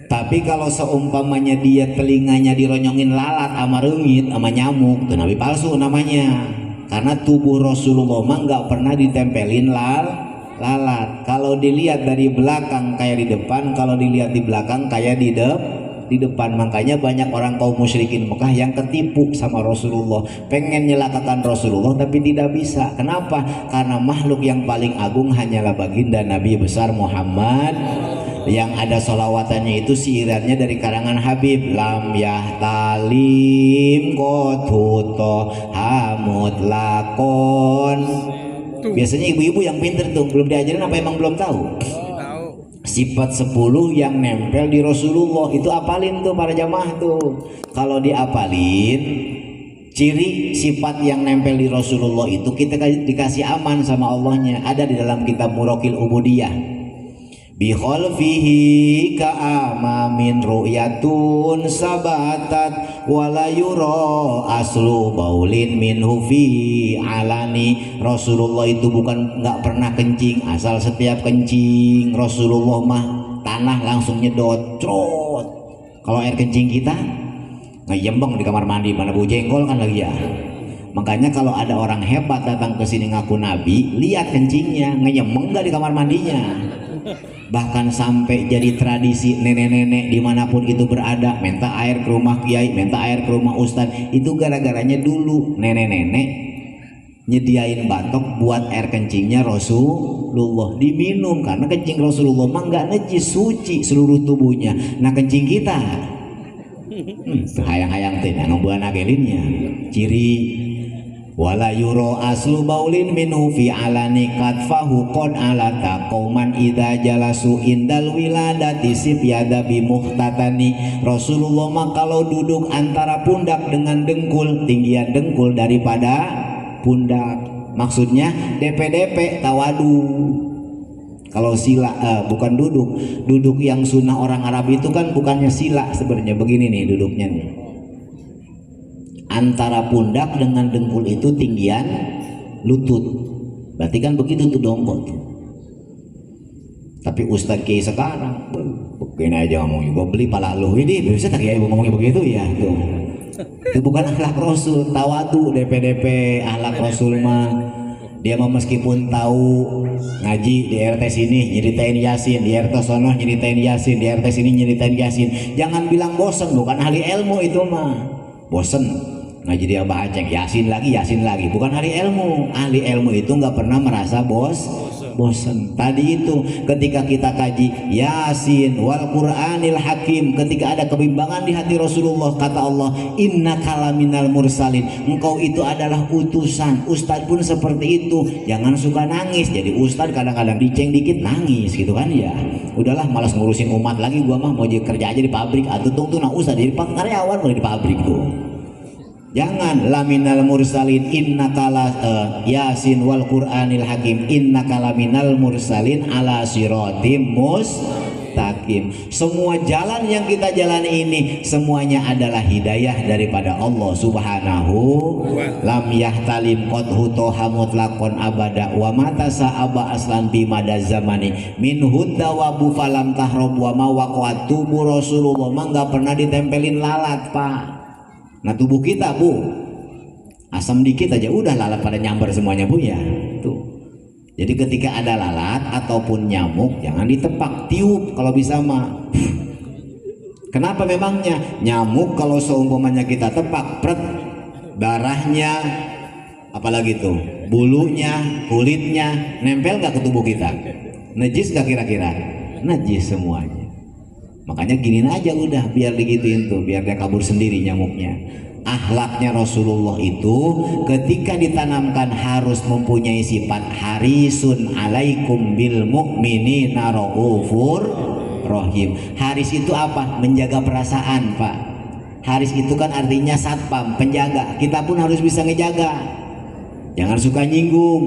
Tapi kalau seumpamanya dia telinganya dironyongin lalat sama reungit sama nyamuk, itu nabi palsu namanya. Karena tubuh Rasulullah mah nggak pernah ditempelin lalat. Kalau dilihat dari belakang kayak di depan, kalau dilihat di belakang kayak di depan. Makanya banyak orang kaum musyrikin Mekah yang ketipu sama Rasulullah, pengen nyelakakan Rasulullah tapi tidak bisa. Kenapa? Karena makhluk yang paling agung hanyalah baginda Nabi besar Muhammad. Yang ada solawatannya itu siirannya dari karangan Habib. Lam yahtalim kotuto hamut lakon. Biasanya ibu-ibu yang pinter tuh belum diajarin apa emang belum tahu? Sifat 10 yang nempel di Rasulullah itu apalin tuh para jamaah tuh. Kalau diapalin ciri sifat yang nempel di Rasulullah itu kita dikasih aman sama Allahnya. Ada di dalam kitab Muraqil Ubudiyah. Bi khalfihi ka'amamin ru'yatun sabatat wala yura aslu baulin minhu fi alani. Rasulullah itu bukan nggak pernah kencing, asal setiap kencing Rasulullah mah tanah langsung nyedot trot. Kalau air kencing kita ngejembeng di kamar mandi, mana bau jengkol kan lagi ya. Makanya kalau ada orang hebat datang ke sini ngaku nabi, lihat kencingnya ngejembeng nggak di kamar mandinya. Bahkan sampai jadi tradisi nenek-nenek dimanapun itu berada minta air ke rumah kiai, minta air ke rumah ustadz. Itu gara-garanya dulu nenek-nenek nyediain batok buat air kencingnya Rasulullah diminum, karena kencing Rasulullah mah nggak najis, suci seluruh tubuhnya. Nah kencing kita hayang-hayang teh nungguan agelinnya ciri wala yuro aslu baulin minhu fi alani katfahu qad alata qauman idza jalasu indal wiladati sibyada bi muhtatani. Rasulullah mah kalau duduk antara pundak dengan dengkul, tinggian dengkul daripada pundak. Maksudnya DP tawadu. Kalau sila bukan duduk yang sunnah orang Arab itu kan bukannya sila sebenarnya, begini nih duduknya nih. Antara pundak dengan dengkul itu tinggian lutut, berarti kan begitu tuh dongkol tuh. Tapi Ustadz Kiai sekarang begini aja ngomongnya, gue beli pala lu ini bisa tak ya ibu ngomongnya begitu ya tuh. Itu bukan akhlak Rasul. Tawadu DP akhlak Rasul mah dia mah meskipun tahu ngaji di RT sini nyeritain Yasin, di RT sono nyeritain Yasin, di RT sini nyeritain Yasin, jangan bilang bosen. Bukan ahli ilmu itu mah bosen ngaji dia Abah Aceng Yasin lagi, bukan ahli ilmu. Ahli ilmu itu nggak pernah merasa bosen. bosan. Tadi itu ketika kita kaji Yasin wal Qur'anil Hakim, ketika ada kebimbangan di hati Rasulullah, kata Allah, innaka laminal mursalin, engkau itu adalah utusan. Ustadz pun seperti itu, jangan suka nangis. Jadi ustadz kadang-kadang diceng dikit nangis gitu kan ya. Udahlah, malas ngurusin umat lagi, gua mah mau jadi kerja aja di pabrik. Atau tuh nah usah jadi karyawan mulai di pabrik tuh. Jangan, laminal mursalin innaka Yasin wal Qur'anil Hakim innaka laminal mursalin ala siratim mustaqim. Semua jalan yang kita jalani ini semuanya adalah hidayah daripada Allah Subhanahu. Lam yahtalim qadhu toha mutlaqon abada wa mata sa'aba aslan bimada zamani min hudda wa bu falam tahrob wa ma waqat tubuh Rasulullah mah nggak pernah ditempelin lalat, Pak. Nah tubuh kita Bu, asam dikit aja udah lalat pada nyambar semuanya Bu ya. Tuh. Jadi ketika ada lalat ataupun nyamuk jangan ditepak, tiup kalau bisa mah. Kenapa memangnya? Nyamuk kalau seumpamanya kita tepak, pret, darahnya, apalagi tuh, bulunya, kulitnya, nempel nggak ke tubuh kita? Najis nggak kira-kira? Najis semuanya. Makanya giniin aja udah, biar digituin tuh, biar dia kabur sendiri nyamuknya. Akhlaknya Rasulullah itu ketika ditanamkan harus mempunyai sifat harisun alaikum bil mu'minina raufur rahim. Haris itu apa? Menjaga perasaan, Pak. Haris itu kan artinya satpam, penjaga. Kita pun harus bisa ngejaga. Jangan suka nyinggung.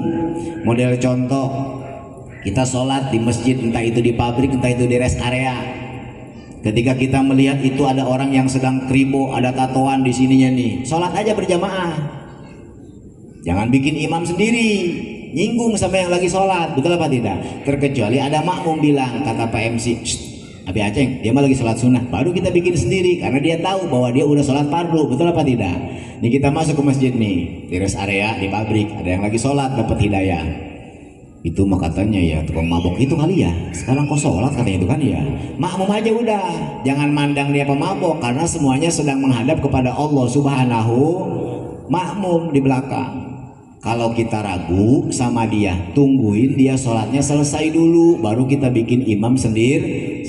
Model contoh, kita sholat di masjid, entah itu di pabrik, entah itu di rest area. Ketika kita melihat itu ada orang yang sedang kribo, ada tatoan di sininya nih, sholat aja berjamaah. Jangan bikin imam sendiri, nyinggung sama yang lagi sholat, betul apa tidak? Terkecuali ada makmum bilang, kata Pak MC, Abi Aceng, dia mah lagi sholat sunnah, baru kita bikin sendiri karena dia tahu bahwa dia udah sholat fardu, betul apa tidak? Nih kita masuk ke masjid nih, di rest area, di pabrik, ada yang lagi sholat dapat hidayah. Itu mah katanya ya tukang mabok itu kali ya, sekarang kok sholat katanya itu kan ya. Makmum aja udah, jangan mandang dia pemabok karena semuanya sedang menghadap kepada Allah Subhanahu. Makmum di belakang. Kalau kita ragu sama dia, tungguin dia sholatnya selesai dulu, baru kita bikin imam sendiri.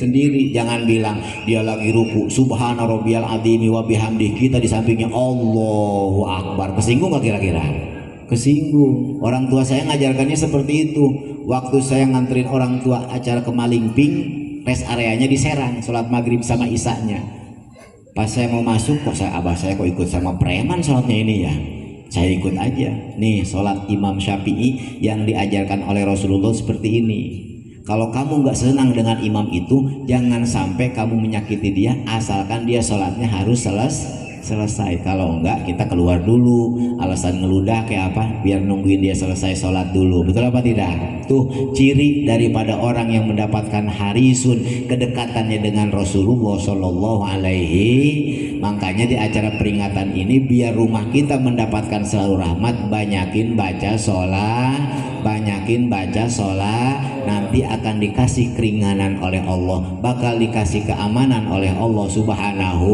Jangan bilang dia lagi ruku, subhana rabbiyal azimi wa bihamdi, kita di sampingnya Allahu akbar. Kesinggung gak kira-kira? Kesinggung. Orang tua saya ngajarkannya seperti itu. Waktu saya nganterin orang tua acara ke Malingping, rest areanya di Serang, sholat maghrib sama isanya. Pas saya mau masuk, kok abah saya kok ikut sama preman sholatnya ini ya. Saya ikut aja. Nih sholat Imam Syafi'i yang diajarkan oleh Rasulullah seperti ini. Kalau kamu nggak senang dengan imam itu, jangan sampai kamu menyakiti dia, asalkan dia sholatnya harus selesai. Kalau enggak, kita keluar dulu. Alasan ngeludah kayak apa? Biar nungguin dia selesai sholat dulu. Betul apa tidak? Tuh ciri daripada orang yang mendapatkan harisun, kedekatannya dengan Rasulullah Shallallahu Alaihi. Makanya di acara peringatan ini biar rumah kita mendapatkan selalu rahmat, banyakin baca sholat, nanti akan dikasih keringanan oleh Allah, bakal dikasih keamanan oleh Allah Subhanahu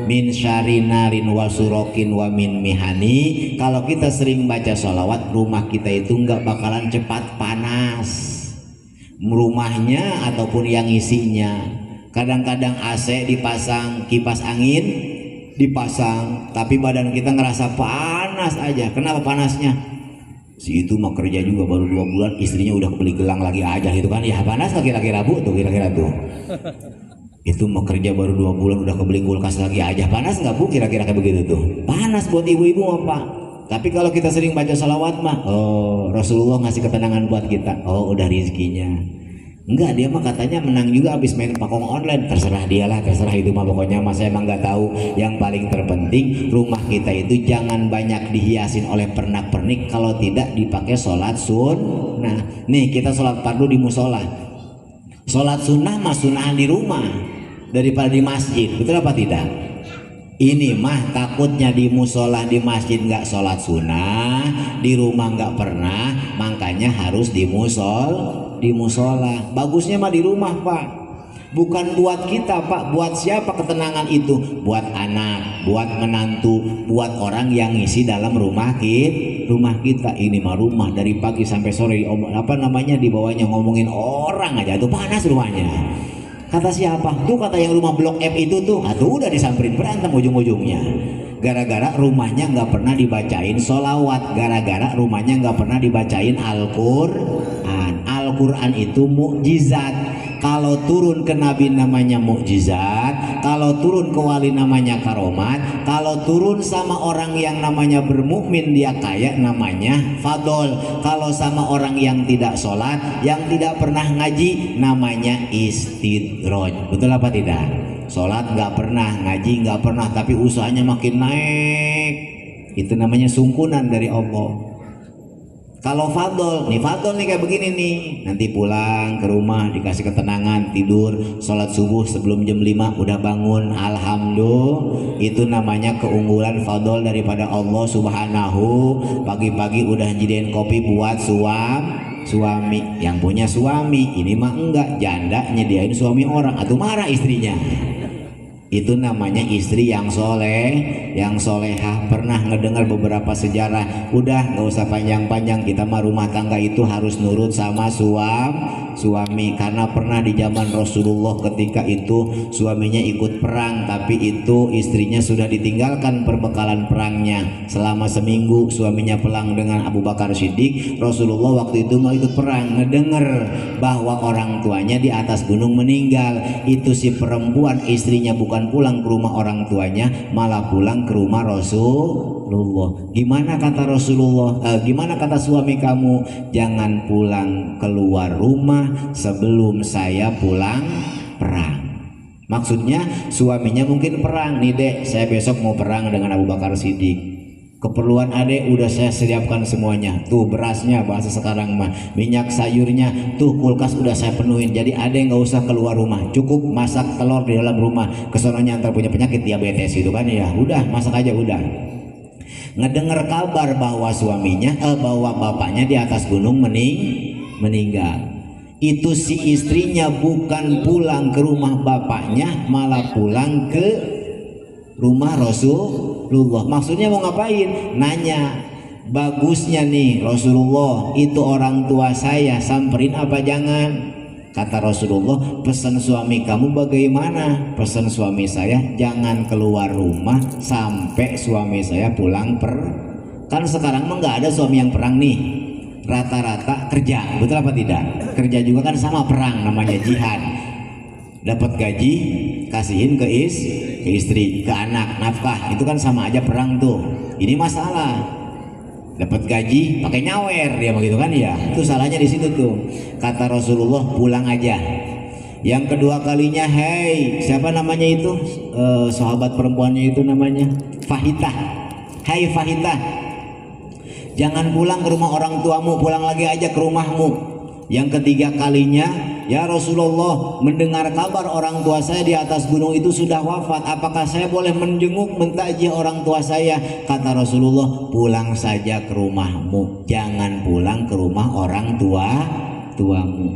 min syari narin wa surokin wa min mihani. Kalau kita sering baca sholawat, rumah kita itu nggak bakalan cepat panas, rumahnya ataupun yang isinya. Kadang-kadang AC dipasang, kipas angin dipasang, tapi badan kita ngerasa panas aja. Kenapa panasnya? Si itu mah kerja juga baru 2 bulan, istrinya udah beli gelang lagi aja gitu kan ya. Panas gak kira-kira Bu? Tuh kira-kira tuh. Itu mau kerja baru 2 bulan udah kebeli kulkas lagi aja. Panas nggak Bu? Kira-kira kayak begitu tuh. Panas buat ibu-ibu apa? Tapi kalau kita sering baca salawat mah, oh Rasulullah ngasih ketenangan buat kita. Oh udah rezekinya. Enggak, dia mah katanya menang juga habis main pakong online. Terserah dialah, terserah itu mah pokoknya. Mas saya emang nggak tahu. Yang paling terpenting rumah kita itu jangan banyak dihiasin oleh pernak-pernik. Kalau tidak dipakai sholat sunnah. Nih kita sholat fardu di musola. Sholat sunnah mah sunnahan di rumah daripada di masjid, betul apa tidak? Ini mah takutnya di musola di masjid nggak sholat sunnah, di rumah nggak pernah, makanya harus di musola. Bagusnya mah di rumah Pak, bukan buat kita Pak, buat siapa ketenangan itu? Buat anak, buat menantu, buat orang yang ngisi dalam rumah kita. rumah kita ini mah rumah dari pagi sampai sore di bawahnya ngomongin orang aja tuh panas rumahnya. Kata siapa? Tuh kata yang rumah blok F itu tuh. Tuh udah disamperin berantem ujung-ujungnya. Gara-gara rumahnya nggak pernah dibacain sholawat, gara-gara rumahnya nggak pernah dibacain Al-Quran. Al-Quran itu mukjizat. Kalau turun ke Nabi namanya mukjizat, kalau turun ke wali namanya karomat, kalau turun sama orang yang namanya bermukmin dia kaya namanya fadol. Kalau sama orang yang tidak sholat, yang tidak pernah ngaji namanya istidroj. Betul apa tidak? Sholat nggak pernah, ngaji nggak pernah, tapi usahanya makin naik. Itu namanya sungkunan dari Allah. Kalau fadol nih kayak begini nih, nanti pulang ke rumah dikasih ketenangan, tidur, sholat subuh sebelum jam 5 udah bangun, alhamdulillah. Itu namanya keunggulan fadol daripada Allah Subhanahu. Pagi-pagi udah jadiin kopi buat suami yang punya suami. Ini mah enggak, janda nyediain suami orang atau marah istrinya. Itu namanya istri yang soleh, yang solehah. Pernah ngedengar beberapa sejarah. Udah nggak usah panjang-panjang, kita mah rumah tangga itu harus nurut sama suami. Karena pernah di zaman Rasulullah ketika itu suaminya ikut perang, tapi itu istrinya sudah ditinggalkan perbekalan perangnya. Selama seminggu suaminya pulang dengan Abu Bakar Siddiq. Rasulullah waktu itu mau ikut perang, ngedenger bahwa orang tuanya di atas gunung meninggal. Itu si perempuan istrinya bukan pulang ke rumah orang tuanya, malah pulang ke rumah Rasulullah. Gimana kata Rasulullah? Gimana kata suami kamu? Jangan pulang keluar rumah sebelum saya pulang perang. Maksudnya suaminya mungkin perang nih, Dek, saya besok mau perang dengan Abu Bakar Siddiq. Keperluan adek udah saya siapkan semuanya. Tuh berasnya bahasa sekarang mah, minyak sayurnya, tuh kulkas udah saya penuhin. Jadi adek nggak usah keluar rumah, cukup masak telur di dalam rumah. Kesononya antar punya penyakit diabetes itu kan ya, udah masak aja udah. Ngedengar kabar bahwa suaminya, bahwa bapaknya di atas gunung meninggal. Itu si istrinya bukan pulang ke rumah bapaknya, malah pulang ke rumah Rasulullah. Maksudnya mau ngapain? Nanya, bagusnya nih Rasulullah, itu orang tua saya samperin apa jangan? Kata Rasulullah, pesan suami kamu bagaimana? Pesan suami saya jangan keluar rumah sampai suami saya pulang Kan sekarang mah nggak ada suami yang perang nih, rata-rata kerja, betul apa tidak? Kerja juga kan sama perang, namanya jihad. Dapat gaji kasihin ke istri, ke anak, nafkah, itu kan sama aja perang tuh. Ini masalah, dapat gaji pakai nyawer dia begitu kan ya, itu salahnya di situ tuh. Kata Rasulullah, pulang aja. Yang kedua kalinya, hei siapa namanya itu, sahabat perempuannya itu namanya Fahitah. Hai Fahitah, jangan pulang ke rumah orang tuamu, pulang lagi aja ke rumahmu. Yang ketiga kalinya, ya Rasulullah, mendengar kabar orang tua saya di atas gunung itu sudah wafat, apakah saya boleh menjenguk, mentakziah orang tua saya? Kata Rasulullah, pulang saja ke rumahmu, jangan pulang ke rumah orang tuamu.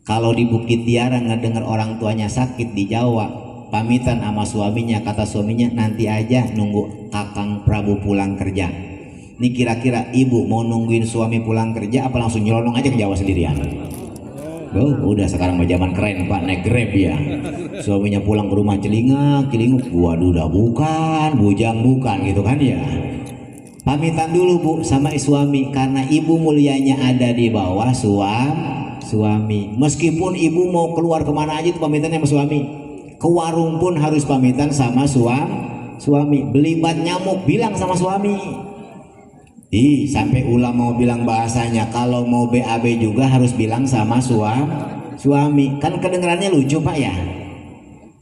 Kalau di Bukit Tiara ngedengar orang tuanya sakit di Jawa, pamitan sama suaminya, kata suaminya, nanti aja nunggu Kakang Prabu pulang kerja. Ini kira-kira ibu mau nungguin suami pulang kerja apa langsung nyelonong aja ke Jawa sendirian? Udah sekarang mah zaman keren Pak, naik Grab ya. Suaminya pulang ke rumah celingak, waduh udah bukan, bujang bukan gitu kan ya. Pamitan dulu Bu sama suami, karena ibu mulianya ada di bawah suami. Meskipun ibu mau keluar kemana aja itu pamitannya sama suami. Ke warung pun harus pamitan sama suami. Beli bat nyamuk bilang sama suami. Sampai ulama mau bilang bahasanya, kalau mau BAB juga harus bilang sama suami. Kan kedengarannya lucu Pak ya.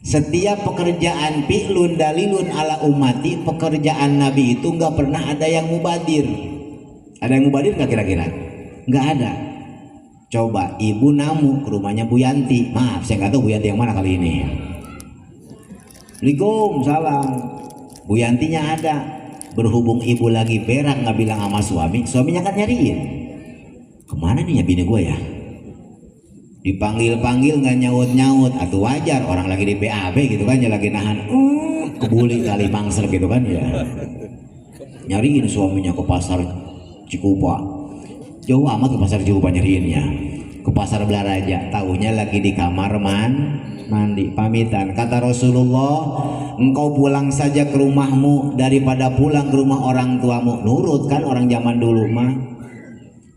Setiap pekerjaan fi'lun dalilun ala ummati, pekerjaan Nabi itu nggak pernah ada yang mubadir. Ada yang mubadir nggak kira-kira? Nggak ada. Coba ibu namu ke rumahnya Bu Yanti, maaf saya nggak tahu Bu Yanti yang mana kali ini. Assalamualaikum, salam. Bu Yantinya ada. Berhubung ibu lagi berak nggak bilang sama suaminya kan nyariin, kemana nih ya bini gue ya? Dipanggil nggak nyaut, atau wajar orang lagi di BAB gitu kan, ya lagi nahan kebuli kali mangsel gitu kan ya. Nyariin suaminya ke pasar Cikupa. Jauh amat ke pasar Cikupa nyeriinnya. Ke pasar Belaraja, tahunya lagi di kamar mandi. Pamitan, kata Rasulullah, engkau pulang saja ke rumahmu daripada pulang ke rumah orang tuamu. Nurut kan orang zaman dulu mah.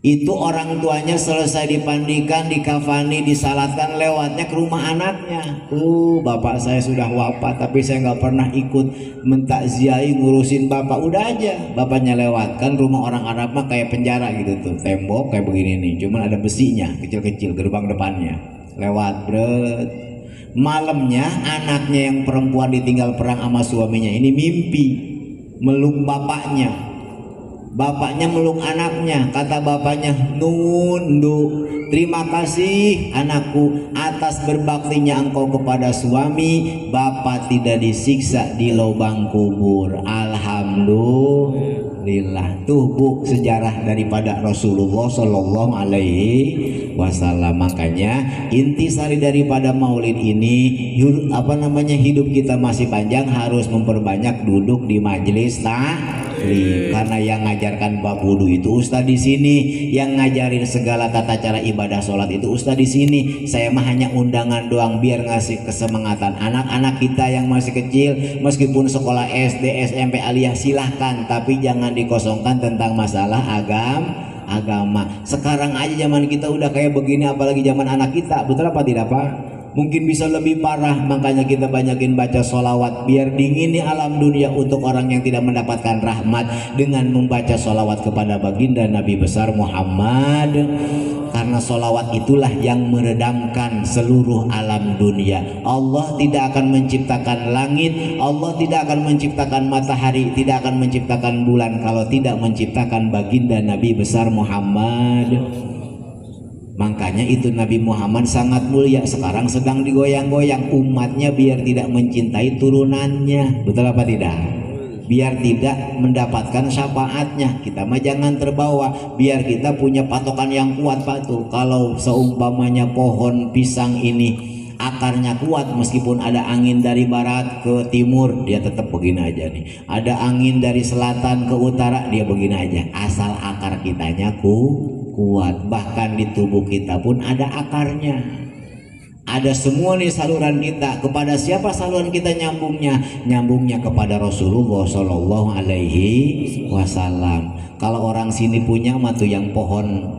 Itu orang tuanya selesai dipandikan, dikafani, disalatkan, lewatnya ke rumah anaknya. Bapak saya sudah wafat tapi saya nggak pernah ikut mentakziahi ngurusin bapak. Udah aja bapaknya lewat. Kan rumah orang Arab mah kayak penjara gitu tuh, tembok kayak begini nih, cuman ada besinya kecil-kecil gerbang depannya. Lewat bret. Malamnya anaknya yang perempuan ditinggal perang sama suaminya ini mimpi meluk bapaknya. Bapaknya meluk anaknya, kata bapaknya, "Nundu, terima kasih anakku atas berbaktinya engkau kepada suami, bapak tidak disiksa di lubang kubur." Alhamdulillah. Tuh Bu, sejarah daripada Rasulullah Shallallahu Alaihi Wasallam. Makanya intisari daripada Maulid ini, hidup kita masih panjang, harus memperbanyak duduk di majelis karena yang ngajarkan bab wudu itu ustaz di sini, yang ngajarin segala tata cara ibadah sholat itu ustaz di sini. Saya mah hanya undangan doang biar ngasih kesemangatan anak-anak kita yang masih kecil, meskipun sekolah SD, SMP, aliyah silahkan, tapi jangan dikosongkan tentang masalah agama. Sekarang aja zaman kita udah kayak begini, apalagi zaman anak kita, betul apa tidak Pak? Mungkin bisa lebih parah. Makanya kita banyakin baca sholawat biar dingini alam dunia untuk orang yang tidak mendapatkan rahmat dengan membaca sholawat kepada baginda Nabi besar Muhammad. Karena sholawat itulah yang meredamkan seluruh alam dunia. Allah tidak akan menciptakan langit, Allah tidak akan menciptakan matahari, tidak akan menciptakan bulan kalau tidak menciptakan baginda Nabi besar Muhammad. Makanya itu Nabi Muhammad sangat mulia. Sekarang sedang digoyang-goyang umatnya biar tidak mencintai turunannya. Betul apa tidak? Biar tidak mendapatkan syafaatnya. Kita mah jangan terbawa. Biar kita punya patokan yang kuat Pak tuh. Kalau seumpamanya pohon pisang ini akarnya kuat, meskipun ada angin dari barat ke timur dia tetap begini aja nih. Ada angin dari selatan ke utara dia begini aja. Asal akar kitanya kuat. Bahkan di tubuh kita pun ada akarnya. Ada semua nih saluran kita. Kepada siapa saluran kita nyambungnya? Nyambungnya kepada Rasulullah Shallallahu Alaihi Wasallam. Kalau orang sini punya mah tuh yang pohon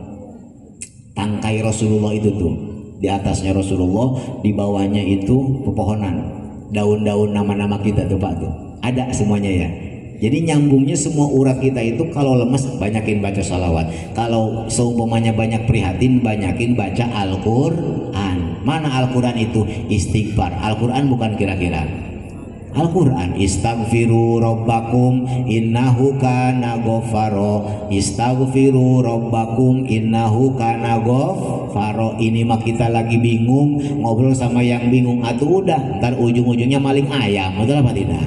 tangkai Rasulullah itu tuh, di atasnya Rasulullah, di bawahnya itu pepohonan, daun-daun nama-nama kita tuh Pak tuh, ada semuanya ya. Jadi nyambungnya semua urat kita itu. Kalau lemes banyakin baca salawat, kalau seumpamanya banyak prihatin banyakin baca Al-Quran. Mana Al-Quran itu? Istighfar. Al-Quran bukan kira-kira. Al-Quran, istaghfiru rabbakum innahu kana ghaffaro, istaghfiru rabbakum innahu kana ghaffaro. Ini mah kita lagi bingung ngobrol sama yang bingung, atuh udah ntar ujung-ujungnya maling ayam, betul apa tidak?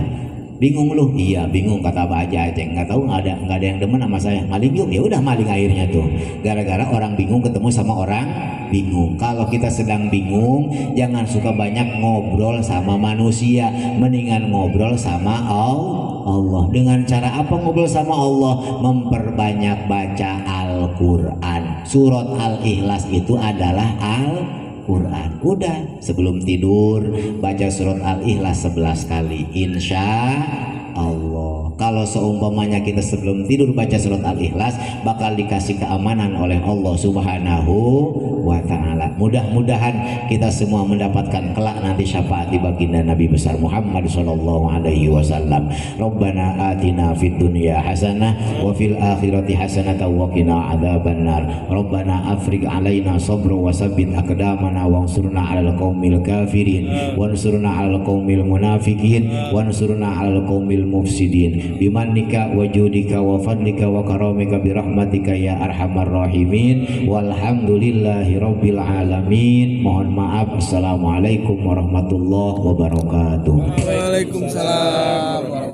Bingung lu? Iya bingung, kata Abah aja nggak tahu, nggak ada yang demen sama saya, maling yuk. Ya udah maling akhirnya tuh, gara-gara orang bingung ketemu sama orang bingung. Kalau kita sedang bingung jangan suka banyak ngobrol sama manusia, mendingan ngobrol sama Allah. Dengan cara apa ngobrol sama Allah? Memperbanyak baca Al-Quran. Surat Al-Ikhlas itu adalah Al-Quran. Udah sebelum tidur baca surat Al-Ikhlas 11 kali, insya Allah. Kalau seumpamanya kita sebelum tidur baca surat Al-Ikhlas, bakal dikasih keamanan oleh Allah Subhanahu wa Ta'ala. Mudah-mudahan kita semua mendapatkan kelak nanti syafaat di baginda Nabi besar Muhammad Sallallahu Alaihi Wasallam. Rabbana atina fid dunya hasanah wa fil akhirati hasanah wa qina adzabannar. Rabbana afriq alaina sabra wa sabbit aqdamana wansurna 'alal qaumil kafirin wansurna 'alal qaumil munafiqin wansurna 'alal qaumil mufsidin bimannika wa judika wa fadlika wa karamika birahmatika ya arhamar rahimin walhamdulillahi rabbil alamin. Mohon maaf. Assalamualaikum warahmatullahi wabarakatuh. Waalaikumsalam.